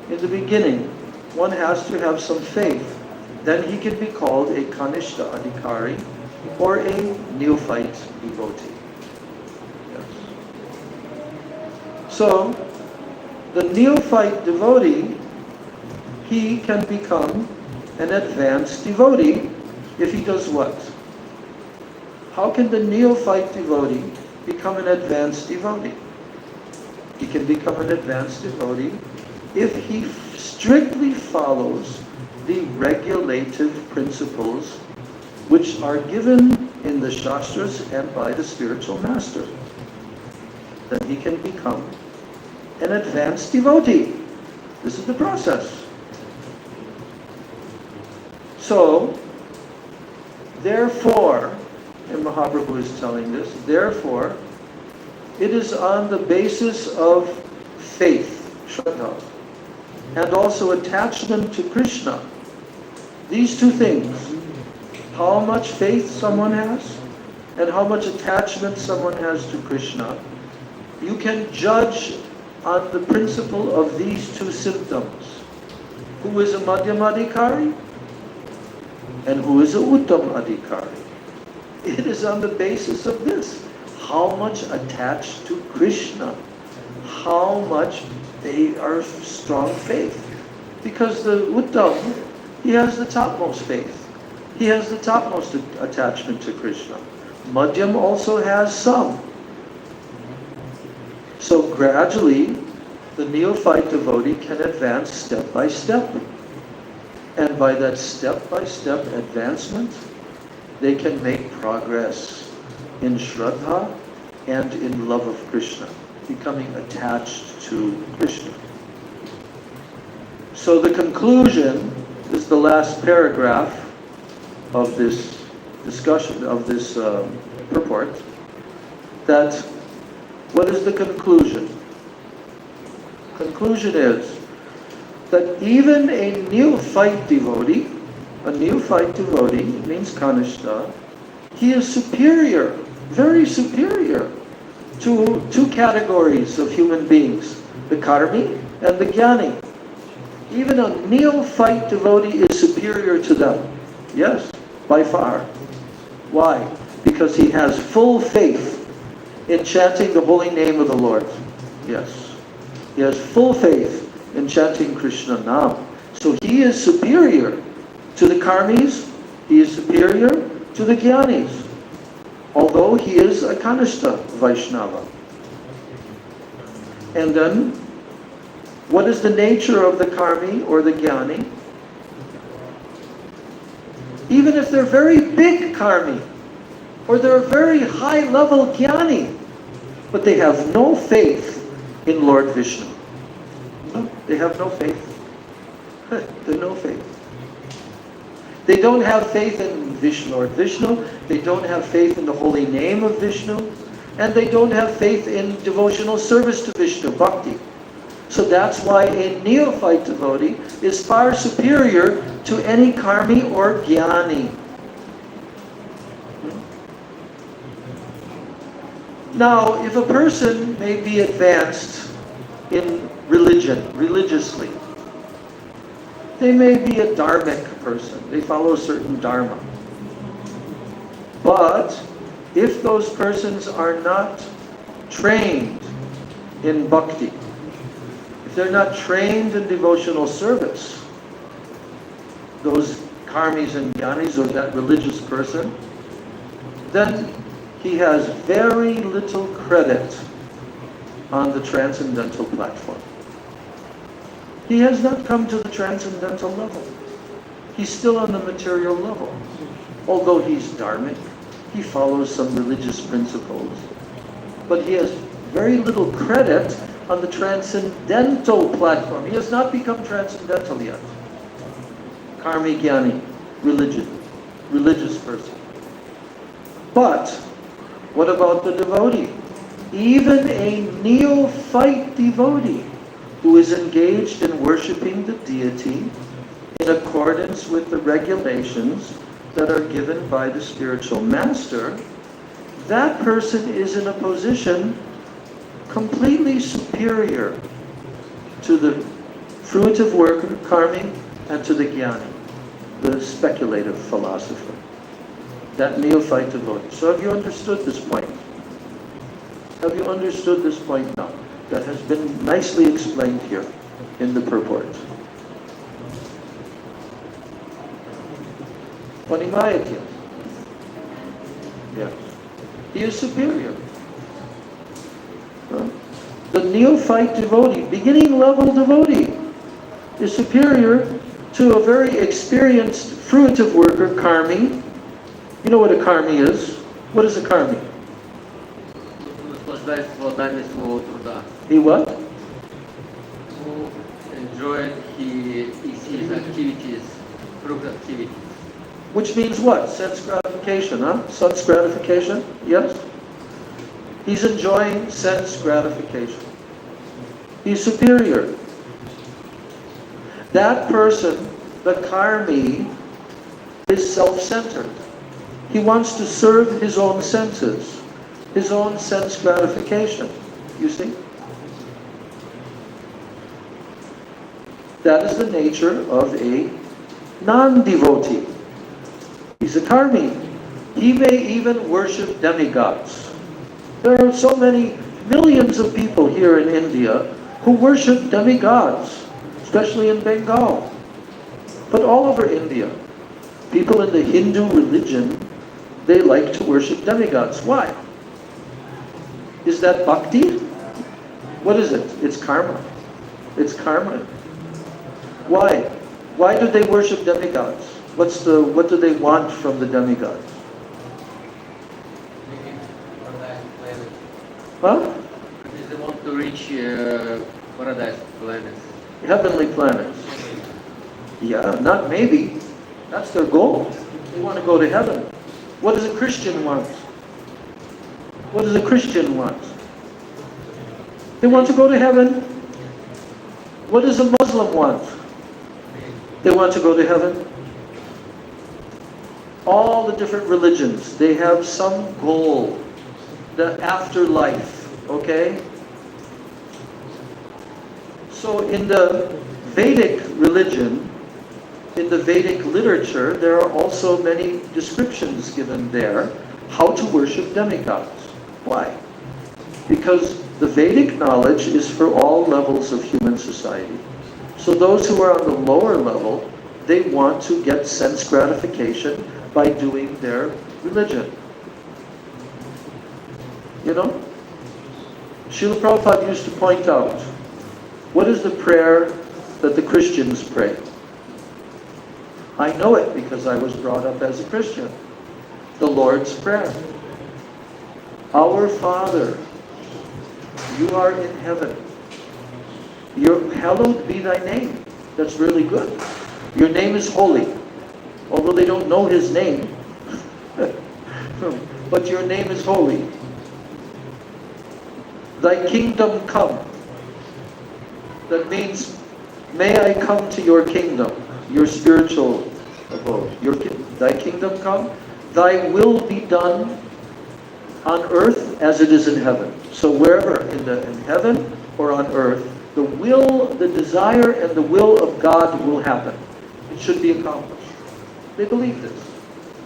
In the beginning, one has to have some faith. Then he can be called a Kanishta Adhikari or a neophyte devotee. So, the neophyte devotee, he can become an advanced devotee if he does what? How can the neophyte devotee become an advanced devotee? He can become an advanced devotee if he strictly follows the regulative principles which are given in the Shastras and by the spiritual master. Then he can become an advanced devotee. This is the process. So, therefore, and Mahaprabhu is telling this, therefore, it is on the basis of faith, Shraddha, and also attachment to Krishna. These two things, how much faith someone has, and how much attachment someone has to Krishna, you can judge on the principle of these two symptoms. Who is a Madhyam Adhikari and who is a Uttam Adhikari. It is on the basis of this. How much attached to Krishna, how much they are strong faith. Because the Uttam, he has the topmost faith. He has the topmost attachment to Krishna. Madhyam also has some. So gradually, the neophyte devotee can advance step by step. And by that step-by-step advancement, they can make progress in Shraddha and in love of Krishna, becoming attached to Krishna. So the conclusion is the last paragraph of this discussion, of this purport, that what is the conclusion? Conclusion is that even a neophyte devotee means Kanishta, he is superior, very superior to two categories of human beings, the Karmi and the Jnani. Even a neophyte devotee is superior to them. Yes, by far. Why? Because he has full faith in chanting the holy name of the Lord. Yes. He has full faith in chanting Krishna Nam. So he is superior to the Karmis, he is superior to the Jnanis, although he is a Kanishta Vaishnava. And then, what is the nature of the Karmi or the Jnani? Even if they're very big Karmi, or they're a very high-level Jnani, but they have no faith in Lord Vishnu. No, they have no faith. They have no faith. They don't have faith in Vishnu or Vishnu. They don't have faith in the holy name of Vishnu. And they don't have faith in devotional service to Vishnu, bhakti. So that's why a neophyte devotee is far superior to any karmi or jnani. Now, if a person may be advanced in religion, religiously, they may be a dharmic person. They follow a certain dharma. But if those persons are not trained in bhakti, if they're not trained in devotional service, those karmis and jnanis, or that religious person, then he has very little credit on the transcendental platform. He has not come to the transcendental level. He's still on the material level. Although he's dharmic, he follows some religious principles, but he has very little credit on the transcendental platform. He has not become transcendental yet. Karmi jnani, religious person. But what about the devotee? Even a neophyte devotee who is engaged in worshipping the deity in accordance with the regulations that are given by the spiritual master, that person is in a position completely superior to the fruitive worker, karmi, and to the jnani, the speculative philosopher. That neophyte devotee. So have you understood this point? Have you understood this point now? That has been nicely explained here in the purport. Panimayati. Yes. He is superior. The neophyte devotee, beginning level devotee, is superior to a very experienced fruitive worker, karmi. You know what a karmi is? What is a karmi? He what? Who enjoyed his activities, fruit activities. Which means what? Sense gratification, huh? Sense gratification? Yes? He's enjoying sense gratification. He's superior. That person, the karmi, is self-centered. He wants to serve his own senses, his own sense gratification. You see? That is the nature of a non-devotee. He's a karmi. He may even worship demigods. There are so many millions of people here in India who worship demigods, especially in Bengal. But all over India, people in the Hindu religion, they like to worship demigods. Why? Is that bhakti? What is it? It's karma. It's karma. Why? Why do they worship demigods? What do they want from the demigods? Huh? They want to reach paradise planets. Heavenly planets. Yeah, not maybe. That's their goal. They want to go to heaven. What does a Christian want? What does a Christian want? They want to go to heaven. What does a Muslim want? They want to go to heaven. All the different religions, they have some goal. The afterlife, okay? So in the Vedic religion, in the Vedic literature, there are also many descriptions given there how to worship demigods. Why? Because the Vedic knowledge is for all levels of human society. So those who are on the lower level, they want to get sense gratification by doing their religion. You know? Srila Prabhupada used to point out, what is the prayer that the Christians pray? I know it because I was brought up as a Christian. The Lord's Prayer. Our Father, you are in heaven. Hallowed be thy name. That's really good. Your name is holy. Although although they don't know His name. But your name is holy. Thy kingdom come. That means, may I come to your kingdom, your spiritual abode. Thy kingdom come, thy will be done on earth as it is in heaven. So wherever, in heaven or on earth, the will, the desire and the will of God will happen. It should be accomplished. They believe this.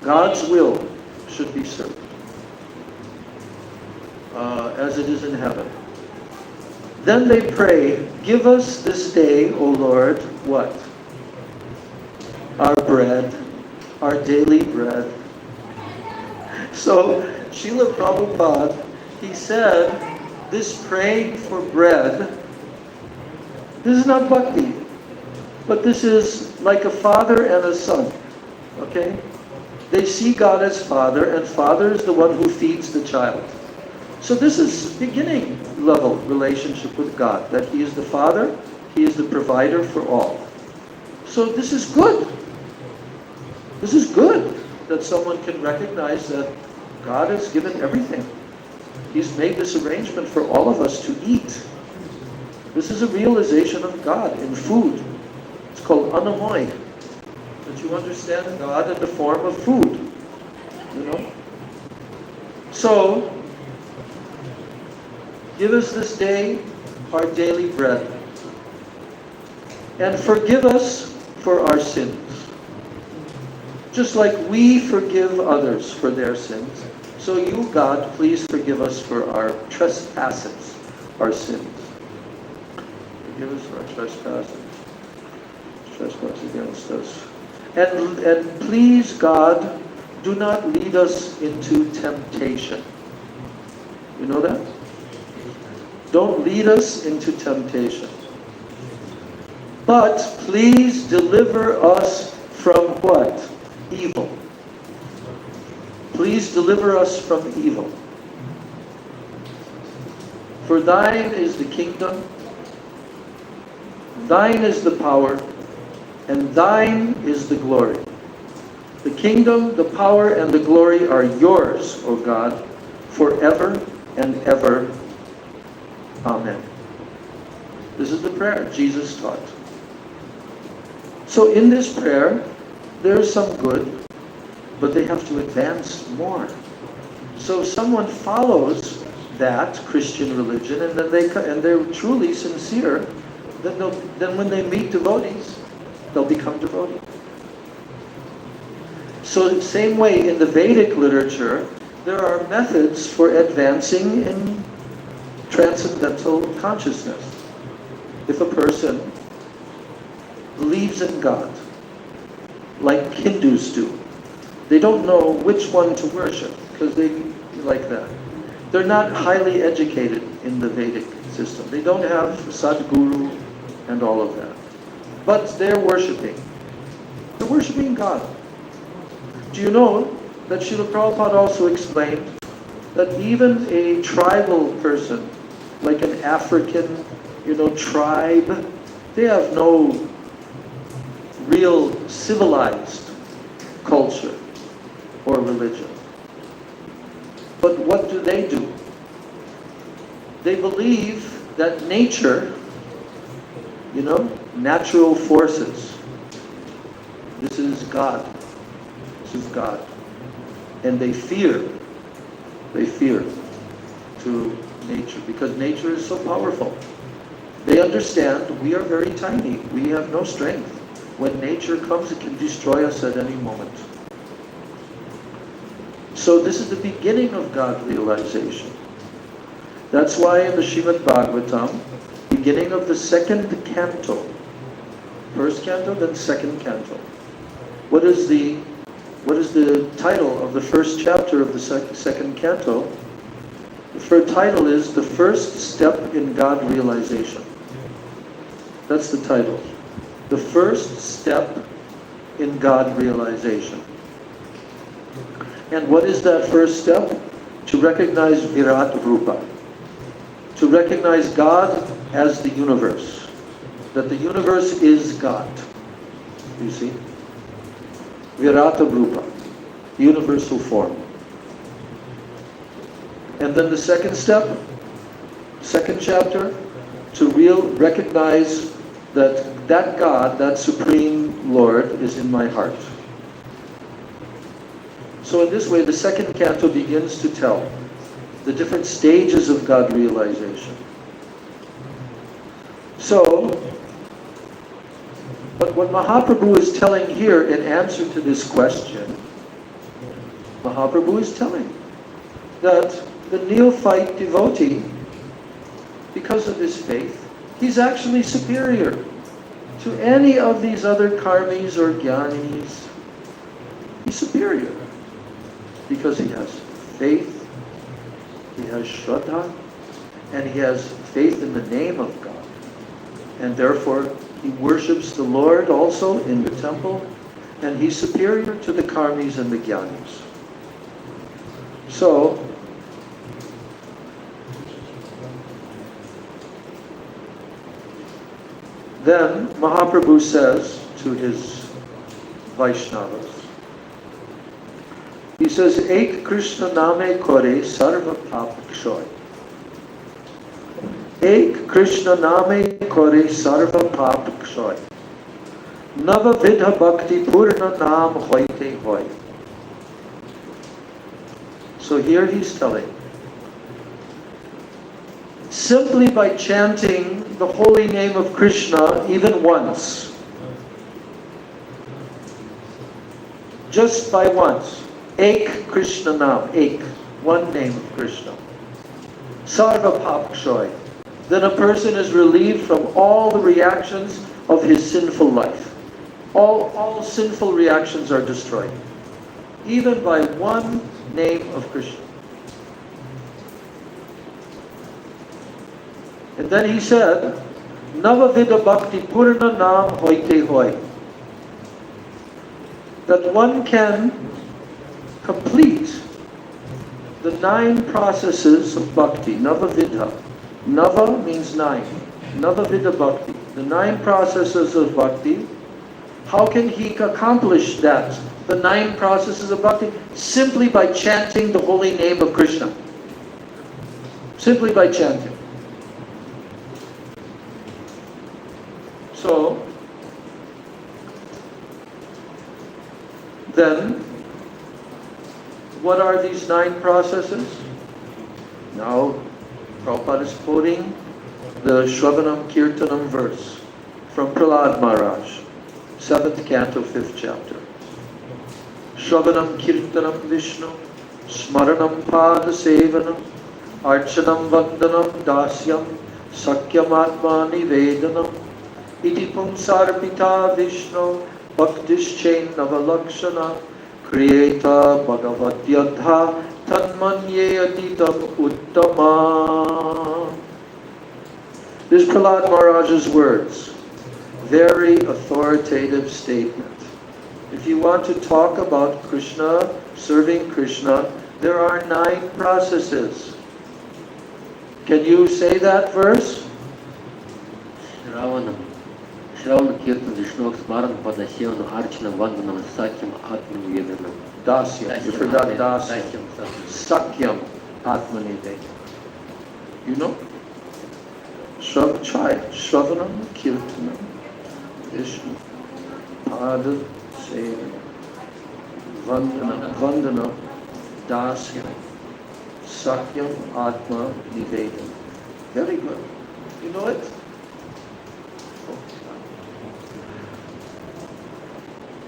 God's will should be served. As it is in heaven. Then they pray, give us this day, O Lord, what? Our bread, our daily bread. So, Srila Prabhupada, he said, this praying for bread, this is not bhakti, but this is like a father and a son, okay? They see God as Father, and Father is the one who feeds the child. So this is beginning level relationship with God, that He is the Father, He is the provider for all. So this is good. This is good that someone can recognize that God has given everything. He's made this arrangement for all of us to eat. This is a realization of God in food. It's called anamoy. That you understand God in the form of food. You know? So, give us this day our daily bread. And forgive us for our sins. Just like we forgive others for their sins. So you, God, please forgive us for our trespasses, our sins. Forgive us for our trespasses. Trespass against us. And please, God, do not lead us into temptation. You know that? Don't lead us into temptation. But please deliver us from what? Evil. Please deliver us from evil. For thine is the kingdom, thine is the power, and thine is the glory. The kingdom, the power, and the glory are yours, O God, forever and ever. Amen. This is the prayer Jesus taught. So in this prayer, there is some good, but they have to advance more. So if someone follows that Christian religion, and then they're truly sincere, then when they meet devotees, they'll become devotees. So same way in the Vedic literature, there are methods for advancing in transcendental consciousness. If a person believes in God, like Hindus do, they don't know which one to worship because they like that. They're not highly educated in the Vedic system. They don't have Sadguru and all of that. But they're worshiping. They're worshiping God. Do you know that Srila Prabhupada also explained that even a tribal person, like an African, tribe, they have no real civilized culture or religion. But what do? They believe that nature, natural forces, this is God. This is God. And they fear to nature because nature is so powerful. They understand we are very tiny. We have no strength. When nature comes, it can destroy us at any moment. So this is the beginning of God realization. That's why in the Srimad Bhagavatam, beginning of the second canto, first canto, then second canto. What is the title of the first chapter of the second canto? The first title is The First Step in God Realization. That's the title. The first step in God realization. And what is that first step? To recognize Virat Rupa. To recognize God as the universe. That the universe is God. You see? Virata Rupa, universal form. And then the second step, second chapter, to recognize that God, that Supreme Lord, is in my heart. So in this way, the second canto begins to tell the different stages of God realization. So, but what Mahaprabhu is telling here in answer to this question, Mahaprabhu is telling that the neophyte devotee, because of his faith, he's actually superior to any of these other karmis or jnanis. He's superior because he has faith, he has shraddha, and he has faith in the name of God. And therefore, he worships the Lord also in the temple, and he's superior to the karmis and the jnanis. So, then Mahaprabhu says to his Vaishnavas, he says, Ek Krishna name kore sarva pap kshoy. Ek Krishna name kore sarva pap kshoy. Nava vidha bhakti purna nam hoite hoy. So here he's telling, simply by chanting the holy name of Krishna even once, just by once, Ek Krishna Nam, Ek, one name of Krishna, Sarva Pap Kshoy, then a person is relieved from all the reactions of his sinful life. All sinful reactions are destroyed, even by one name of Krishna. And then he said, Navavida Bhakti Purna Nam Hoite Hoy. That one can complete the 9 processes of bhakti, Navavidha. Nava means 9. Navavidha Bhakti. The 9 processes of bhakti. How can he accomplish that? The 9 processes of bhakti? Simply by chanting the holy name of Krishna. Simply by chanting. So, then, what are these 9 processes? Now, Prabhupada is quoting the Shravanam Kirtanam verse from Prahlad Maharaj, 7th canto, 5th chapter. Shravanam Kirtanam Vishnu, Smaranam Pada Sevanam, Archanam Vandanam Dasyam, Sakyam Atma Nivedanam, Iti Pumsarpita Vishnu, Bhaktischain Navalakshana, Kriyeta Bhagavatyadha, Tanmanye Atitam Uttama. This is Prahlad Maharaj's words. Very authoritative statement. If you want to talk about Krishna, serving Krishna, there are 9 processes. Can you say that verse? Shravanam Kirtan Vishnu Smaran Padasyevanam Archanam Vandanam Sakyam Atma Nivedanam. Dasyam. You forgot Dasyam. Sakyam Atma Nivedanam. You know? Try it. Shravanam Kirtanam Vishnu Pada Sevanam Vandanam Dasyam Sakyam Atma Nivedanam. Very good. You know it?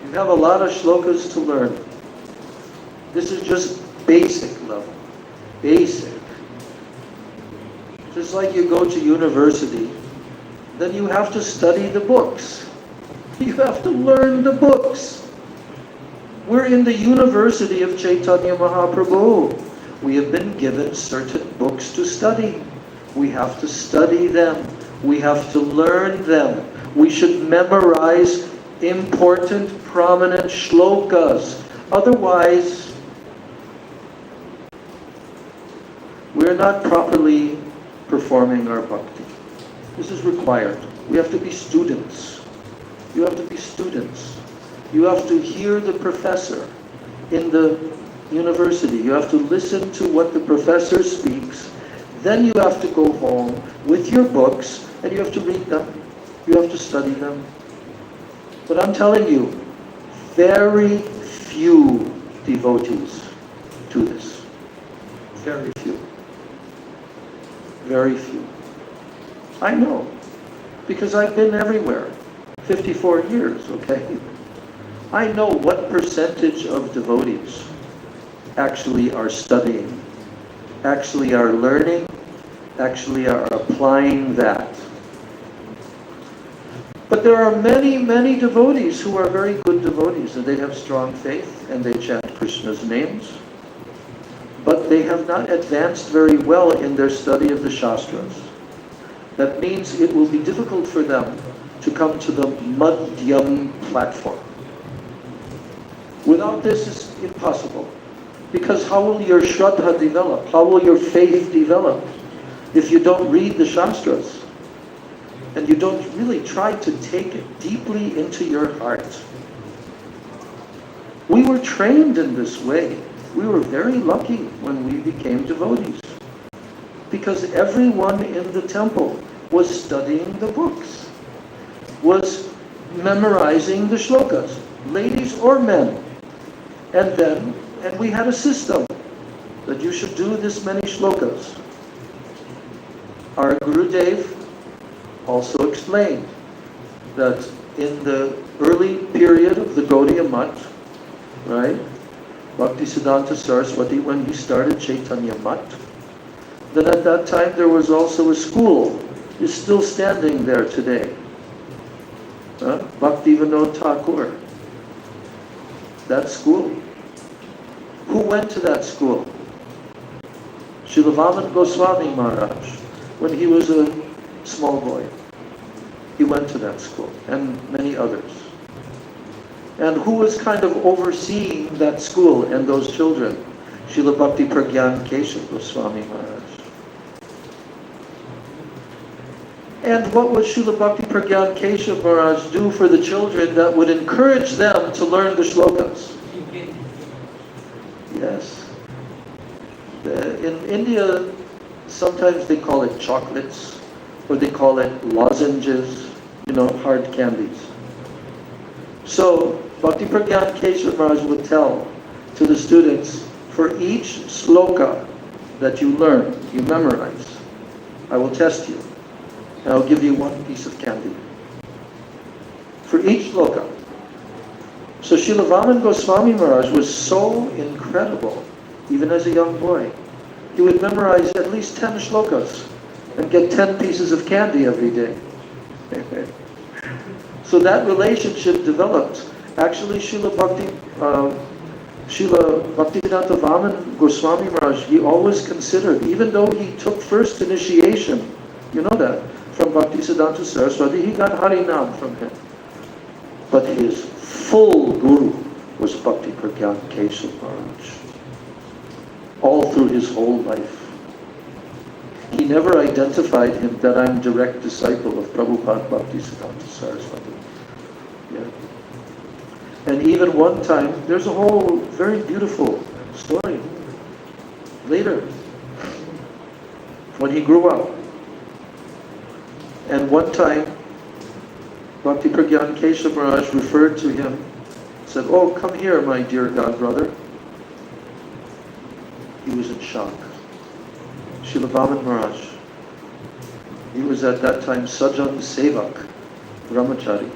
You have a lot of shlokas to learn. This is just basic level. Basic. Just like you go to university, then you have to study the books. You have to learn the books. We're in the University of Chaitanya Mahaprabhu. We have been given certain books to study. We have to study them. We have to learn them. We should memorize important, prominent shlokas. Otherwise, we're not properly performing our bhakti. This is required. We have to be students. You have to be students. You have to hear the professor in the university. You have to listen to what the professor speaks. Then you have to go home with your books and you have to read them. You have to study them. But I'm telling you, very few devotees do this. Very few. Very few. I know, because I've been everywhere. 54 years, okay? I know what percentage of devotees actually are studying, actually are learning, actually are applying that. But there are many, many devotees who are very good devotees, and they have strong faith, and they chant Krishna's names, but they have not advanced very well in their study of the Shastras. That means it will be difficult for them to come to the Madhyam platform. Without this, it's impossible. Because how will your Shraddha develop? How will your faith develop if you don't read the Shastras? And you don't really try to take it deeply into your heart. We were trained in this way. We were very lucky when we became devotees. Because everyone in the temple was studying the books, was memorizing the shlokas, ladies or men. And we had a system that you should do this many shlokas. Our Gurudev also explained that in the early period of the Gaudiya Math, right, Bhaktisiddhanta Saraswati, when he started Chaitanya Math, then at that time there was also a school, is still standing there today. Bhakti Vinod Thakur. That school. Who went to that school? Srila Vaman Goswami Maharaj, when he was a small boy. He went to that school, and many others. And who was kind of overseeing that school and those children? Srila Bhakti Pragyan Keshav Goswami Maharaj. And what would Srila Bhakti Pragyan Keshav Maharaj do for the children that would encourage them to learn the shlokas? Yes. In India, sometimes they call it chocolates, or they call it lozenges, hard candies. So, Bhakti Pragyan Keshav Maharaj would tell to the students, for each sloka that you learn, you memorize, I will test you, and I'll give you one piece of candy. For each sloka. So Srila Vaman Goswami Maharaj was so incredible, even as a young boy. He would memorize at least 10 shlokas and get 10 pieces of candy every day. So that relationship developed. Actually, Srila Bhaktivedanta Vaman Goswami Maharaj, he always considered, even though he took first initiation, you know that, from Bhaktisiddhanta Saraswati, he got Harinam from him. But his full guru was Bhakti Pragyan Keshav Maharaj. All through his whole life. He never identified him that I'm direct disciple of Prabhupada Bhaktisiddhanta Saraswati. Yeah. And even one time, there's a whole very beautiful story. Later, when he grew up, and one time, Bhakti Pragyan Keshav Maharaj referred to him, said, "Oh, come here, my dear God brother." He was in shock. Srila Vaman Maharaj, he was at that time Sajan Sevak, Brahmachari.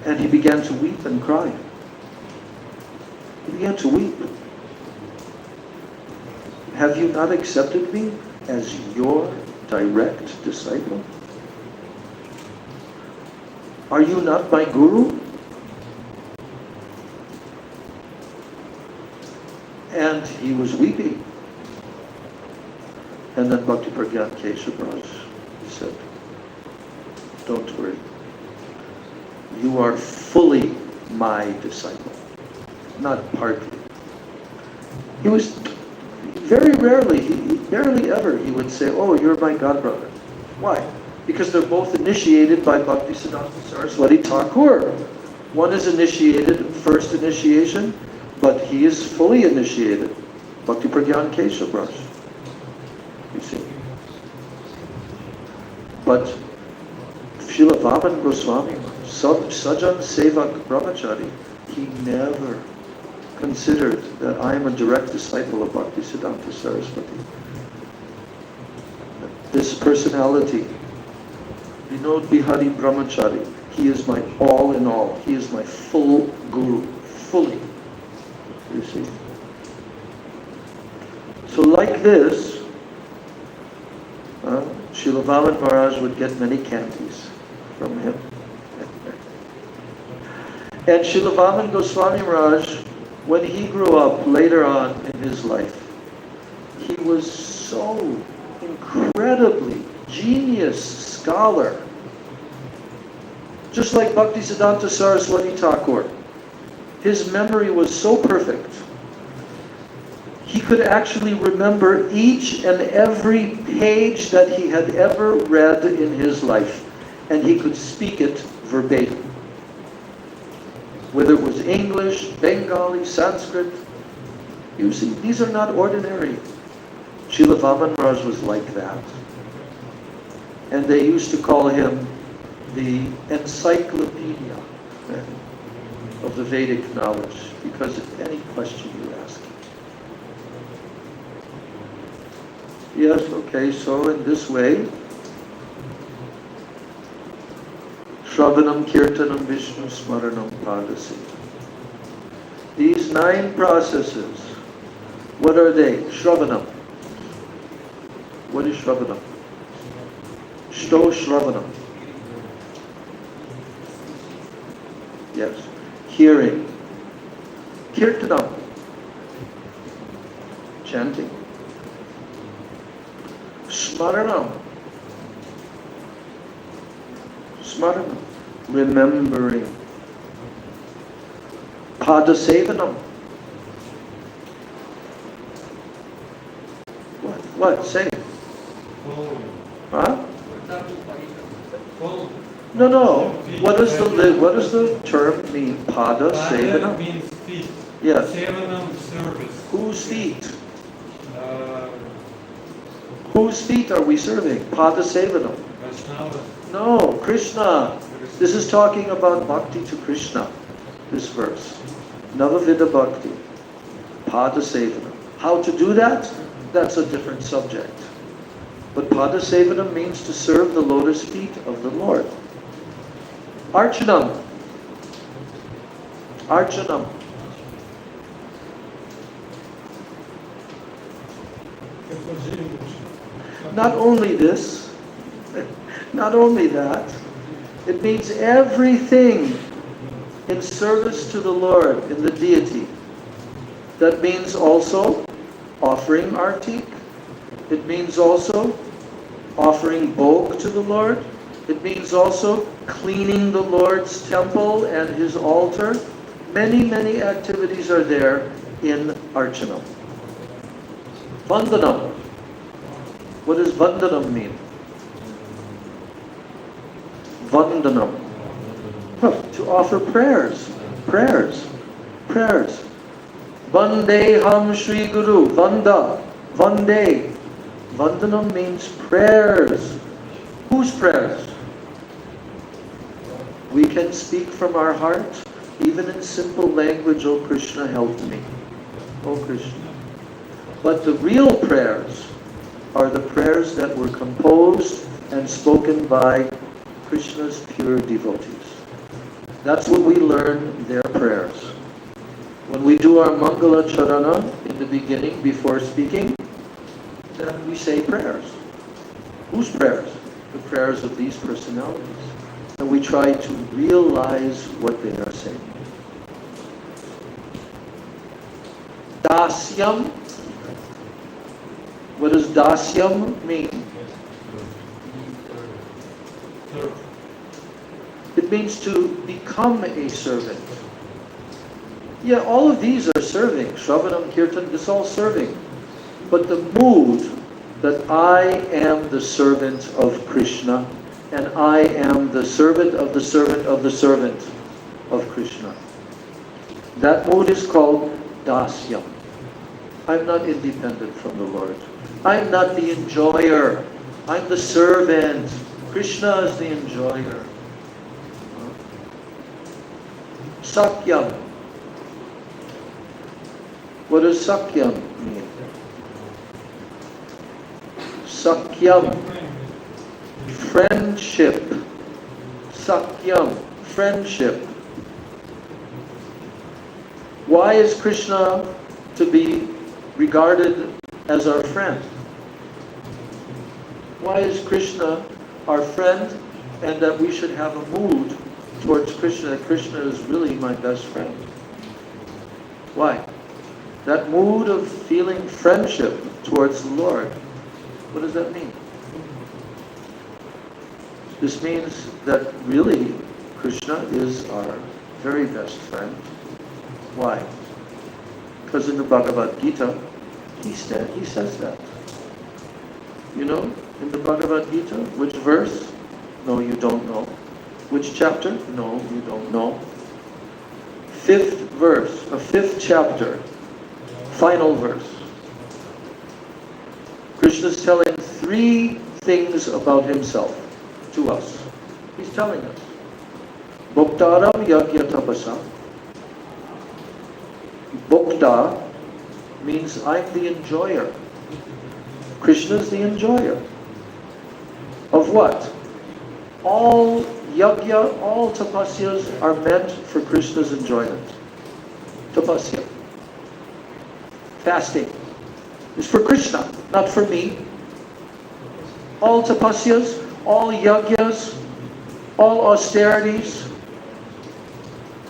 And he began to weep and cry. He began to weep. Have you not accepted me as your direct disciple? Are you not my guru? And he was weeping. And then Bhakti Pragyan Keshav Maharaj said, "Don't worry. You are fully my disciple, not partly." He was very rarely, barely ever, he would say, "Oh, you're my godbrother." Why? because they're both initiated by Bhaktisiddhanta Saraswati Thakur. One is initiated, first initiation, but he is fully initiated. Bhakti Pragyan Keshav Raj. You see. But Srila Vaman Goswami, Sajan Sevak Brahmachari, he never considered that I am a direct disciple of Bhaktisiddhanta Saraswati. This personality, Vinod Bihari Brahmachari, he is my all in all. He is my full guru, fully. You see. So like this, Srila Vaman Maharaj would get many candies from him. And Srila Vaman Goswami Maharaj, when he grew up later on in his life, he was so incredibly genius scholar. Just like Bhaktisiddhanta Saraswati Thakur. His memory was so perfect. He could actually remember each and every page that he had ever read in his life. And he could speak it verbatim. Whether it was English, Bengali, Sanskrit. You see, these are not ordinary. Srila Vaman Maharaj was like that. And they used to call him the encyclopedia of the Vedic knowledge, because of any question you ask. Yes, okay, so in this way, Shravanam, Kirtanam, Vishnu, Smaranam, Padasi. These 9 processes, what are they? Shravanam. What is Shravanam? Shto Shravanam. Yes. Hearing. Kirtanam. Chanting. Smaranam. Smaranam. Remembering. Padasevanam. What? Say it. Huh? No. What does the term mean? Pada Sevanam? Means feet. Yes. Sevanam, service. Whose feet? Whose feet are we serving? Pada Sevanam. Vaishnava. No, Krishna. This is talking about bhakti to Krishna. This verse. Navavida Bhakti. Pada Sevanam. How to do that? That's a different subject. But Pada Sevanam means to serve the lotus feet of the Lord. Archanam. Archanam. Not only this, not only that, it means everything in service to the Lord, in the deity. That means also offering artik. It means also offering bhog to the Lord. It means also cleaning the Lord's temple and His altar. Many, many activities are there in Archanam. Vandanam. What does Vandanam mean? Vandanam. To offer prayers. Prayers. Prayers. Vandeham Shri Guru. Vanda. Vande. Vandanam means prayers. Whose prayers? We can speak from our heart, even in simple language, "O Krishna, help me." O Krishna. But the real prayers are the prayers that were composed and spoken by Krishna's pure devotees. That's what we learn their prayers. When we do our Mangala Charana in the beginning, before speaking, then we say prayers. Whose prayers? The prayers of these personalities. And we try to realize what they are saying. Dasyam. What does dasyam mean? It means to become a servant. Yeah, all of these are serving. Shravanam, Kirtan, this is all serving. But the mood that I am the servant of Krishna and I am the servant of the servant of the servant of Krishna. That mood is called dasyam. I'm not independent from the Lord. I'm not the enjoyer. I'm the servant. Krishna is the enjoyer. Sakyam. What does Sakyam mean? Sakyam. Friendship. Sakyam. Friendship. Why is Krishna to be regarded as our friend? Why is Krishna our friend, and that we should have a mood towards Krishna, that Krishna is really my best friend? Why? That mood of feeling friendship towards the Lord, what does that mean? This means that really Krishna is our very best friend. Why? Because in the Bhagavad Gita, he says that. You know, in the Bhagavad Gita, which verse? No, you don't know. Which chapter? No, you don't know. 5th verse, a 5th chapter, final verse. Krishna is telling 3 things about himself to us. He's telling us. Bhoktaram yagya tapasa. Bhokta means I'm the enjoyer. Krishna is the enjoyer. Of what? All yagya, all tapasyas are meant for Krishna's enjoyment. Tapasya. Fasting is for Krishna, not for me. All tapasyas, all yagyas, all austerities,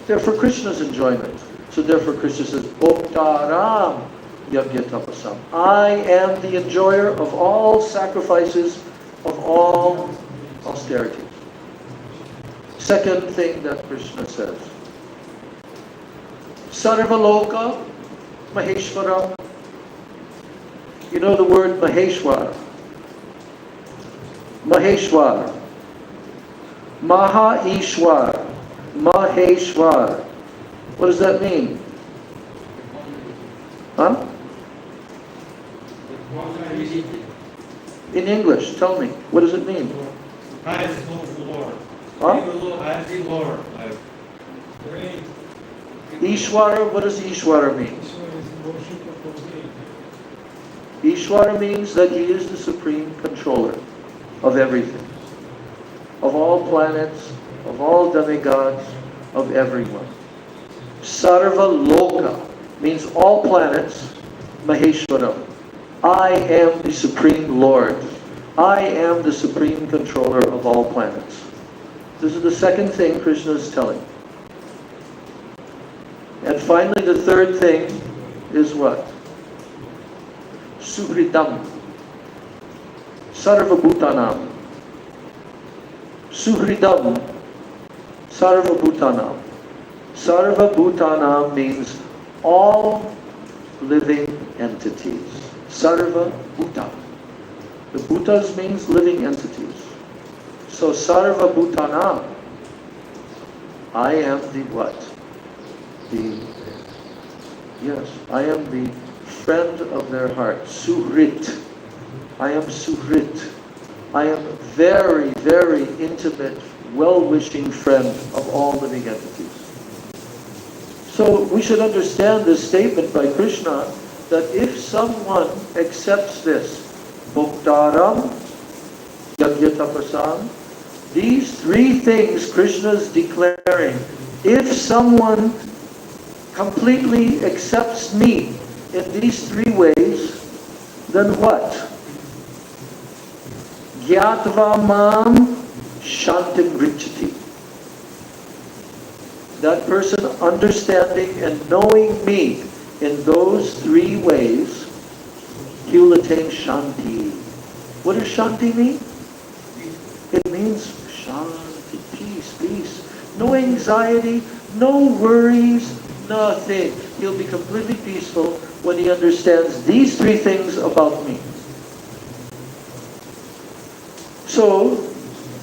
they're for Krishna's enjoyment. So therefore Krishna says, Bhoktaram yagya tapasam. I am the enjoyer of all sacrifices, of all austerities. Second thing that Krishna says, Sarvaloka Maheshwara. You know the word Maheshwara. Maheshwara. Maha-Ishwar. Maheshwar. What does that mean? Huh? In English, tell me. What does it mean? Highest Lord. Huh? Highest Lord. Ishwara, what does Ishwara mean? Ishwara means that he is the supreme controller of everything. Of all planets, of all demigods, of everyone. Sarva Loka means all planets, Maheshwaram. I am the Supreme Lord. I am the Supreme Controller of all planets. This is the second thing Krishna is telling. And finally, the third thing is what? Suhritam. Sarva Bhutanam. Suhridam. Sarva Bhutanam. Sarva Bhutanam means all living entities. Sarva Bhuta. The Bhutas means living entities. So Sarva Bhutanam, I am the what? I am the friend of their heart. Suhrit. I am Suhrit. I am very, very intimate, well-wishing friend of all living entities. So we should understand this statement by Krishna that if someone accepts this, Bhoktaram, Yagyatapasam, these 3 things Krishna is declaring, if someone completely accepts me in these 3 ways, then what? Gyatva mam shantim richati. That person understanding and knowing me in those 3 ways, he will attain shanti. What does shanti mean? It means shanti, peace, peace. No anxiety, no worries, nothing. He'll be completely peaceful when he understands these 3 things about me. So,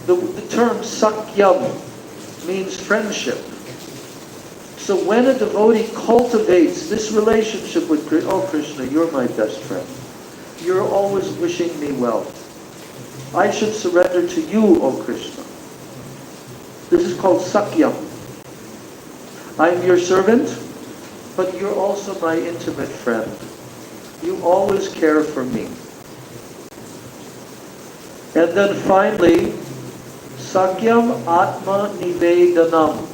The term sakyam means friendship. So when a devotee cultivates this relationship with Krishna, oh Krishna, you're my best friend. You're always wishing me well. I should surrender to you, O Krishna. This is called sakyam. I'm your servant, but you're also my intimate friend. You always care for me. And then finally, sakyam atma nivedanam.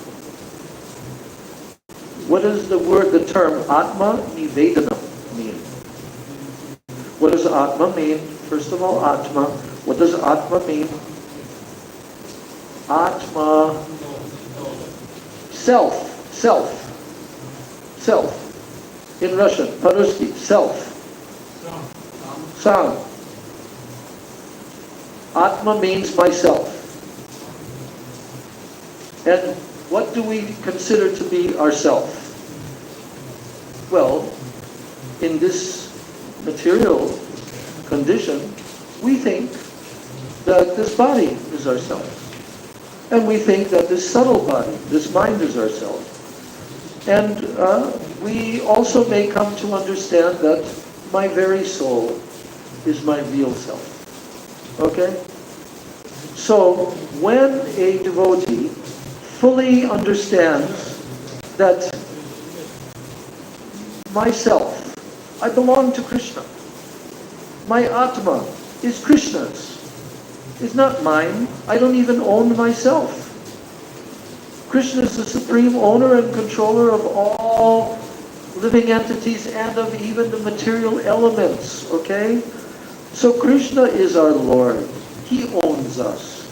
What does the term atma nivedanam mean? What does atma mean? First of all, atma. What does atma mean? Atma, self. In Russian, по-русски, self. Sam. Atma means myself. And what do we consider to be ourself? Well, in this material condition, we think that this body is ourself. And we think that this subtle body, this mind is ourself. And we also may come to understand that my very soul is my real self. Okay? So, when a devotee fully understands that myself, I belong to Krishna. My Atma is Krishna's. It's not mine. I don't even own myself. Krishna is the supreme owner and controller of all living entities and of even the material elements. Okay? So Krishna is our Lord. He owns us.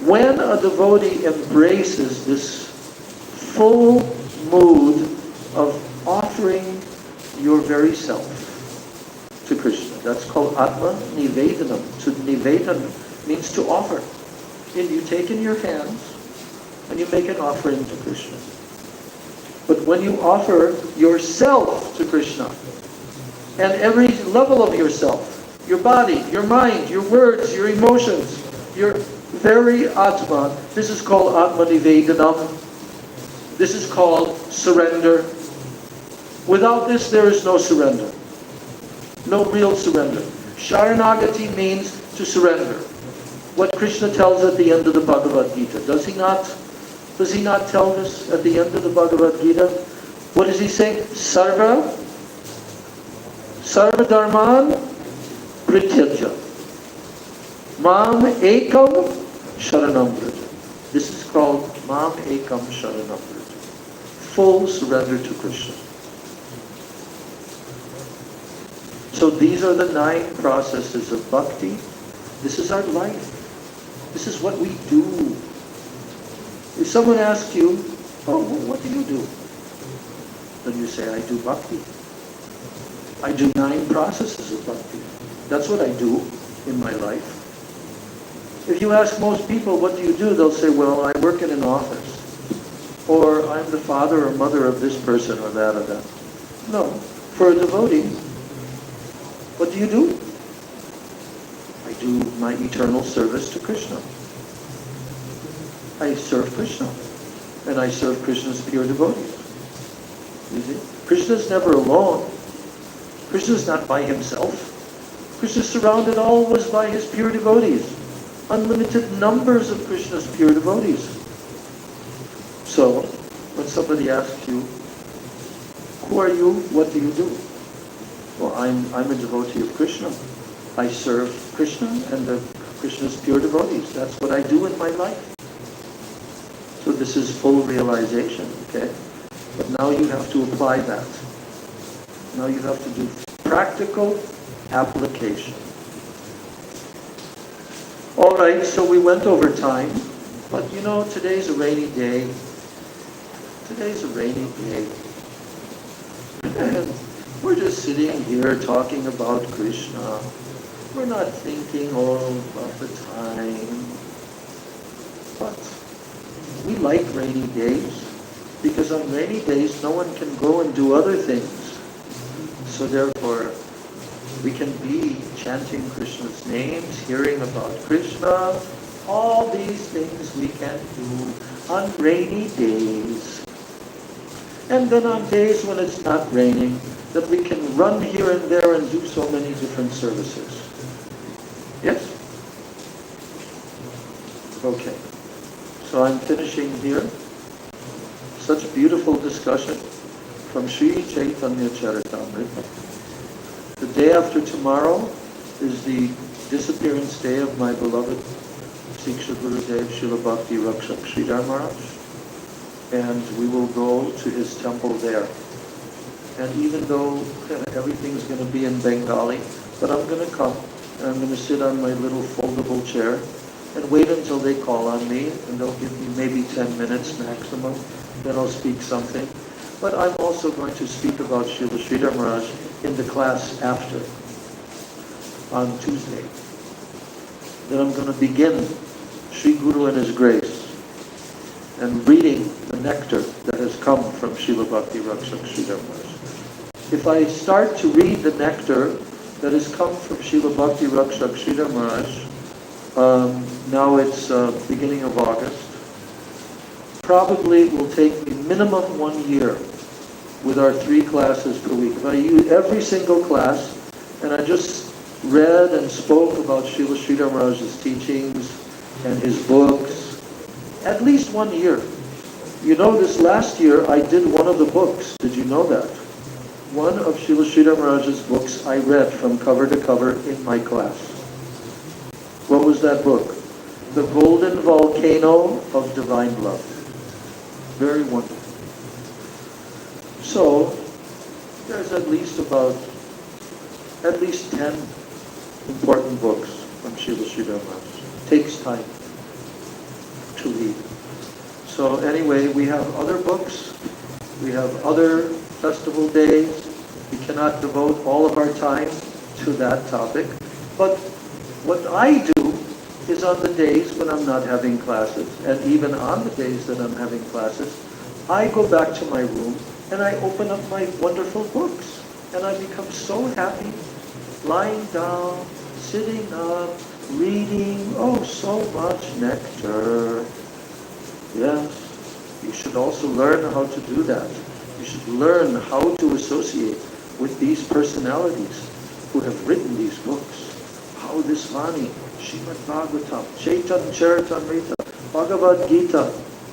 When a devotee embraces this full mood of offering your very self to Krishna, that's called Atma Nivedanam. To Nivedan means to offer. And you take in your hands and you make an offering to Krishna. But when you offer yourself to Krishna, and every level of yourself, your body, your mind, your words, your emotions, your very Atma, this is called Atma Nivedanam. This is called surrender. Without this, there is no surrender. No real surrender. Sharanagati means to surrender. What Krishna tells at the end of the Bhagavad Gita. Does he not tell this at the end of the Bhagavad Gita? What does he say? Sarva dharman prityajya. Mam ekam sharanam vraja. This is called Mam ekam sharanam vraja. Full surrender to Krishna. So these are the 9 processes of bhakti. This is our life. This is what we do. If someone asks you, oh, what do you do? Then you say, I do bhakti. I do 9 processes of bhakti. That's what I do in my life. If you ask most people, what do you do? They'll say, well, I work in an office. Or I'm the father or mother of this person or that or that. No. For a devotee, what do you do? I do my eternal service to Krishna. I serve Krishna. And I serve Krishna's pure devotees. You see? Krishna's never alone. Krishna's not by himself. Krishna's surrounded always by his pure devotees. Unlimited numbers of Krishna's pure devotees. So, when somebody asks you, who are you? What do you do? Well, I'm a devotee of Krishna. I serve Krishna and Krishna's pure devotees. That's what I do in my life. So this is full realization, okay? But now you have to apply that. Now you have to do practical application. All right, so we went over time. But you know, today's a rainy day. Today's a rainy day. And we're just sitting here talking about Krishna. We're not thinking all about the time. But we like rainy days because on rainy days no one can go and do other things. So therefore, We can be chanting Krishna's names, hearing about Krishna. All these things we can do on rainy days. And then on days when it's not raining, that we can run here and there and do so many different services. Yes? Okay. So I'm finishing here. Such beautiful discussion from Sri Chaitanya Charitamrita. The day after tomorrow is the disappearance day of my beloved Siksha Gurudev Srila Bhakti Rakshak Sridhar Maharaj. And we will go to his temple there. And even though everything's going to be in Bengali, but I'm going to come and I'm going to sit on my little foldable chair and wait until they call on me, and they'll give me maybe 10 minutes maximum, then I'll speak something. But I'm also going to speak about Srila Sridhar Maharaj in the class after, on Tuesday. Then I'm going to begin Sri Guru and His Grace and reading the nectar that has come from Srila Bhakti Rakshak Sridhar Maharaj. If I start to read the nectar that has come from Srila Bhakti Rakshak Sridhar Maharaj, now it's beginning of August, probably it will take me minimum 1 year with our 3 classes per week. If I use every single class and I just read and spoke about Srila Sridhar Maharaj's teachings and his books, at least 1 year. You know, this last year I did one of the books. Did you know that? One of Srila Sridhar Maharaj's books I read from cover to cover in my class. What was that book? The Golden Volcano of Divine Love. Very wonderful. So, there's at least 10 important books from Srila Sridhar Maharaj. Takes time to read. So anyway, we have other books, we have other festival days. We cannot devote all of our time to that topic. But what I do is on the days when I'm not having classes, and even on the days that I'm having classes, I go back to my room and I open up my wonderful books. And I become so happy, lying down, sitting up, reading, oh, so much nectar. Yes, you should also learn how to do that. You should learn how to associate with these personalities who have written these books. How this Vani, Srimad Bhagavatam, Chaitanya Charitamrita, Bhagavad Gita,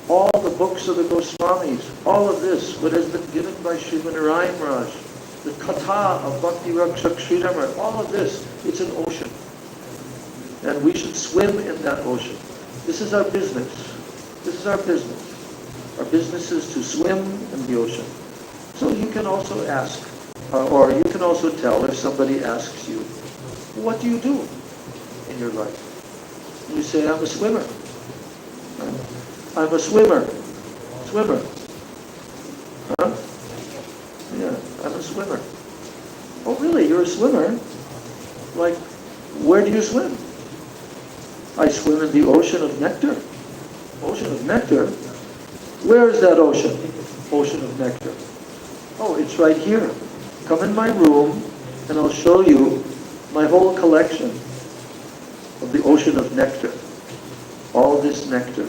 all the books of the Goswamis, all of this, what has been given by Srimad Narayan Maharaj, the Katha of Bhakti Rakshak Sridhar Maharaj, all of this, it's an ocean. And we should swim in that ocean. This is our business. This is our business. Our business is to swim in the ocean. So you can also ask, or you can also tell if somebody asks you, what do you do in your life? You say, I'm a swimmer. I'm a swimmer. Swimmer. Huh? Yeah, I'm a swimmer. Oh really, you're a swimmer? Like, where do you swim? I swim in the ocean of nectar. Ocean of nectar? Where is that ocean? Ocean of nectar. Oh, it's right here. Come in my room and I'll show you my whole collection of the ocean of nectar. All this nectar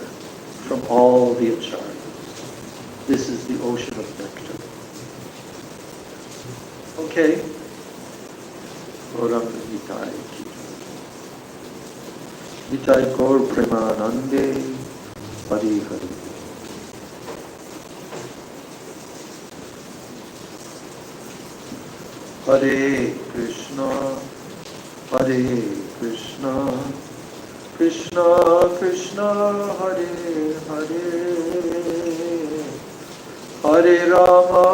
from all the acharyas. This is the ocean of nectar. Okay. Nitai Gaur Premanande Hari Hari. Hare Krishna, Hare Krishna, Krishna Krishna, Hare Hare, Hare Rama,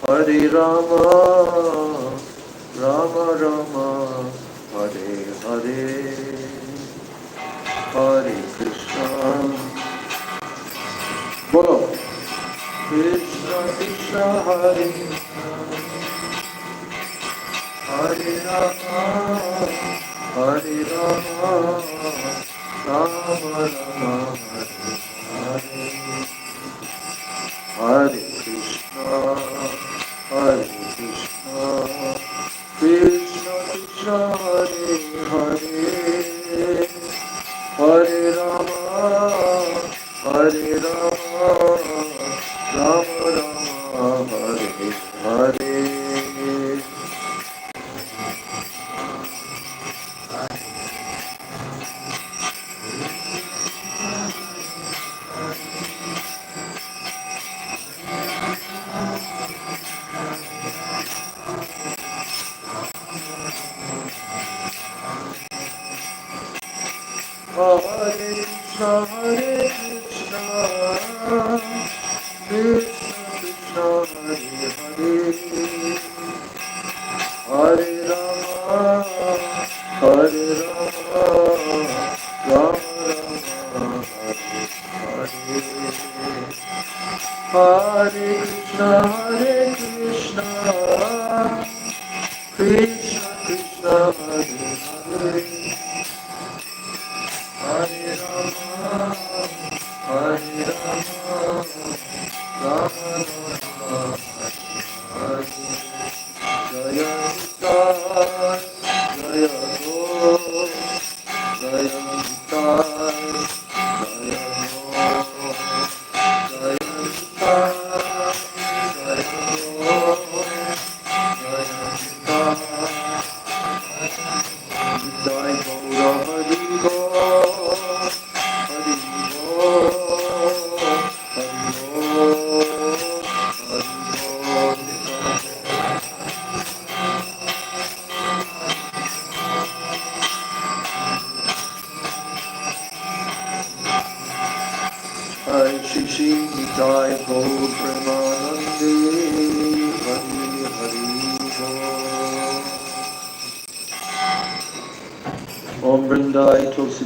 Hare Rama, Rama Rama, Hare Hare, Hare Krishna. Bolo. Krishna Krishna, Hare Hare Rama, Hare Rama, Rama Rama, Hare Hare, Hare Krishna, Hare Krishna,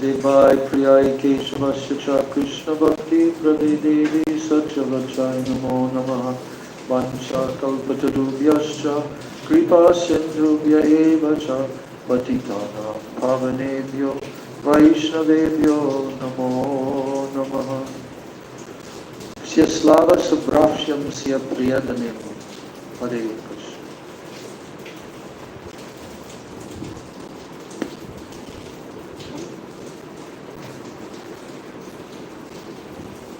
Devi Priyai Keshavasya Krishna Bhakti Prade Devi Satyavachai Namo Namaha Vancha Kalpatarubhyascha Kripa Sindhubhya Eva Cha Patitana Pavanebhyo Vaishnavebhyo Namo Namaha Sya Slava Subhrashyam Sya Priyadanemu Hare